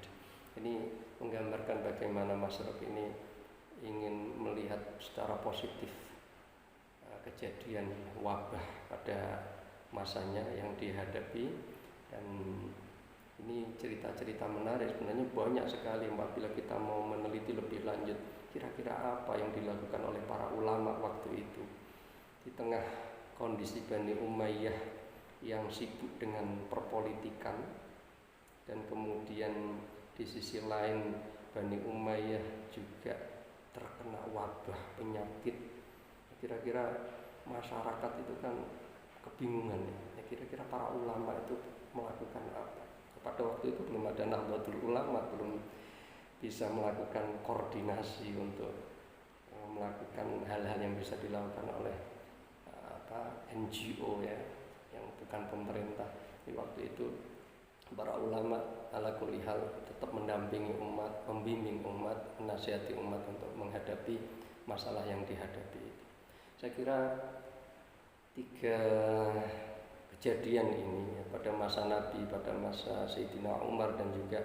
Ini menggambarkan bagaimana Masruq ini ingin melihat secara positif kejadian wabah pada masanya yang dihadapi. Dan ini cerita-cerita menarik, sebenarnya banyak sekali apabila kita mau meneliti lebih lanjut kira-kira apa yang dilakukan oleh para ulama waktu itu di tengah kondisi Bani Umayyah yang sibuk dengan perpolitikan, dan kemudian di sisi lain Bani Umayyah juga terkena wabah penyakit. Kira-kira masyarakat itu kan kebingungan ya, kira-kira para ulama itu melakukan apa. Pada waktu itu belum ada Nahdlatul Ulama, belum bisa melakukan koordinasi untuk melakukan hal-hal yang bisa dilakukan oleh NGO ya, yang bukan pemerintah. Di waktu itu para ulama ala kulli hal tetap mendampingi umat, membimbing umat, menasihati umat untuk menghadapi masalah yang dihadapi itu. Saya kira 3 kejadian ini ya, pada masa Nabi, pada masa Sayyidina Umar, dan juga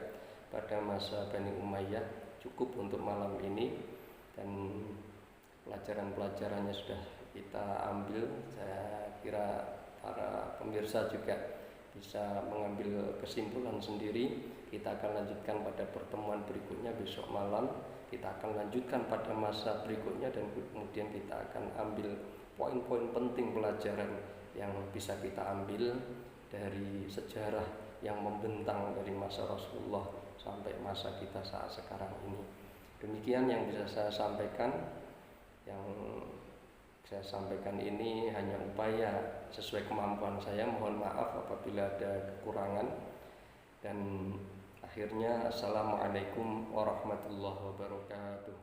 pada masa Bani Umayyah cukup untuk malam ini, dan pelajaran-pelajarannya sudah kita ambil. Saya kira para pemirsa juga bisa mengambil kesimpulan sendiri. Kita akan lanjutkan pada pertemuan berikutnya besok malam. Kita akan lanjutkan pada masa berikutnya, dan kemudian kita akan ambil poin-poin penting pelajaran yang bisa kita ambil dari sejarah yang membentang dari masa Rasulullah sampai masa kita saat sekarang ini. Demikian yang bisa saya sampaikan. Yang saya sampaikan ini hanya upaya sesuai kemampuan saya. Mohon maaf apabila ada kekurangan. Dan akhirnya, assalamualaikum warahmatullahi wabarakatuh.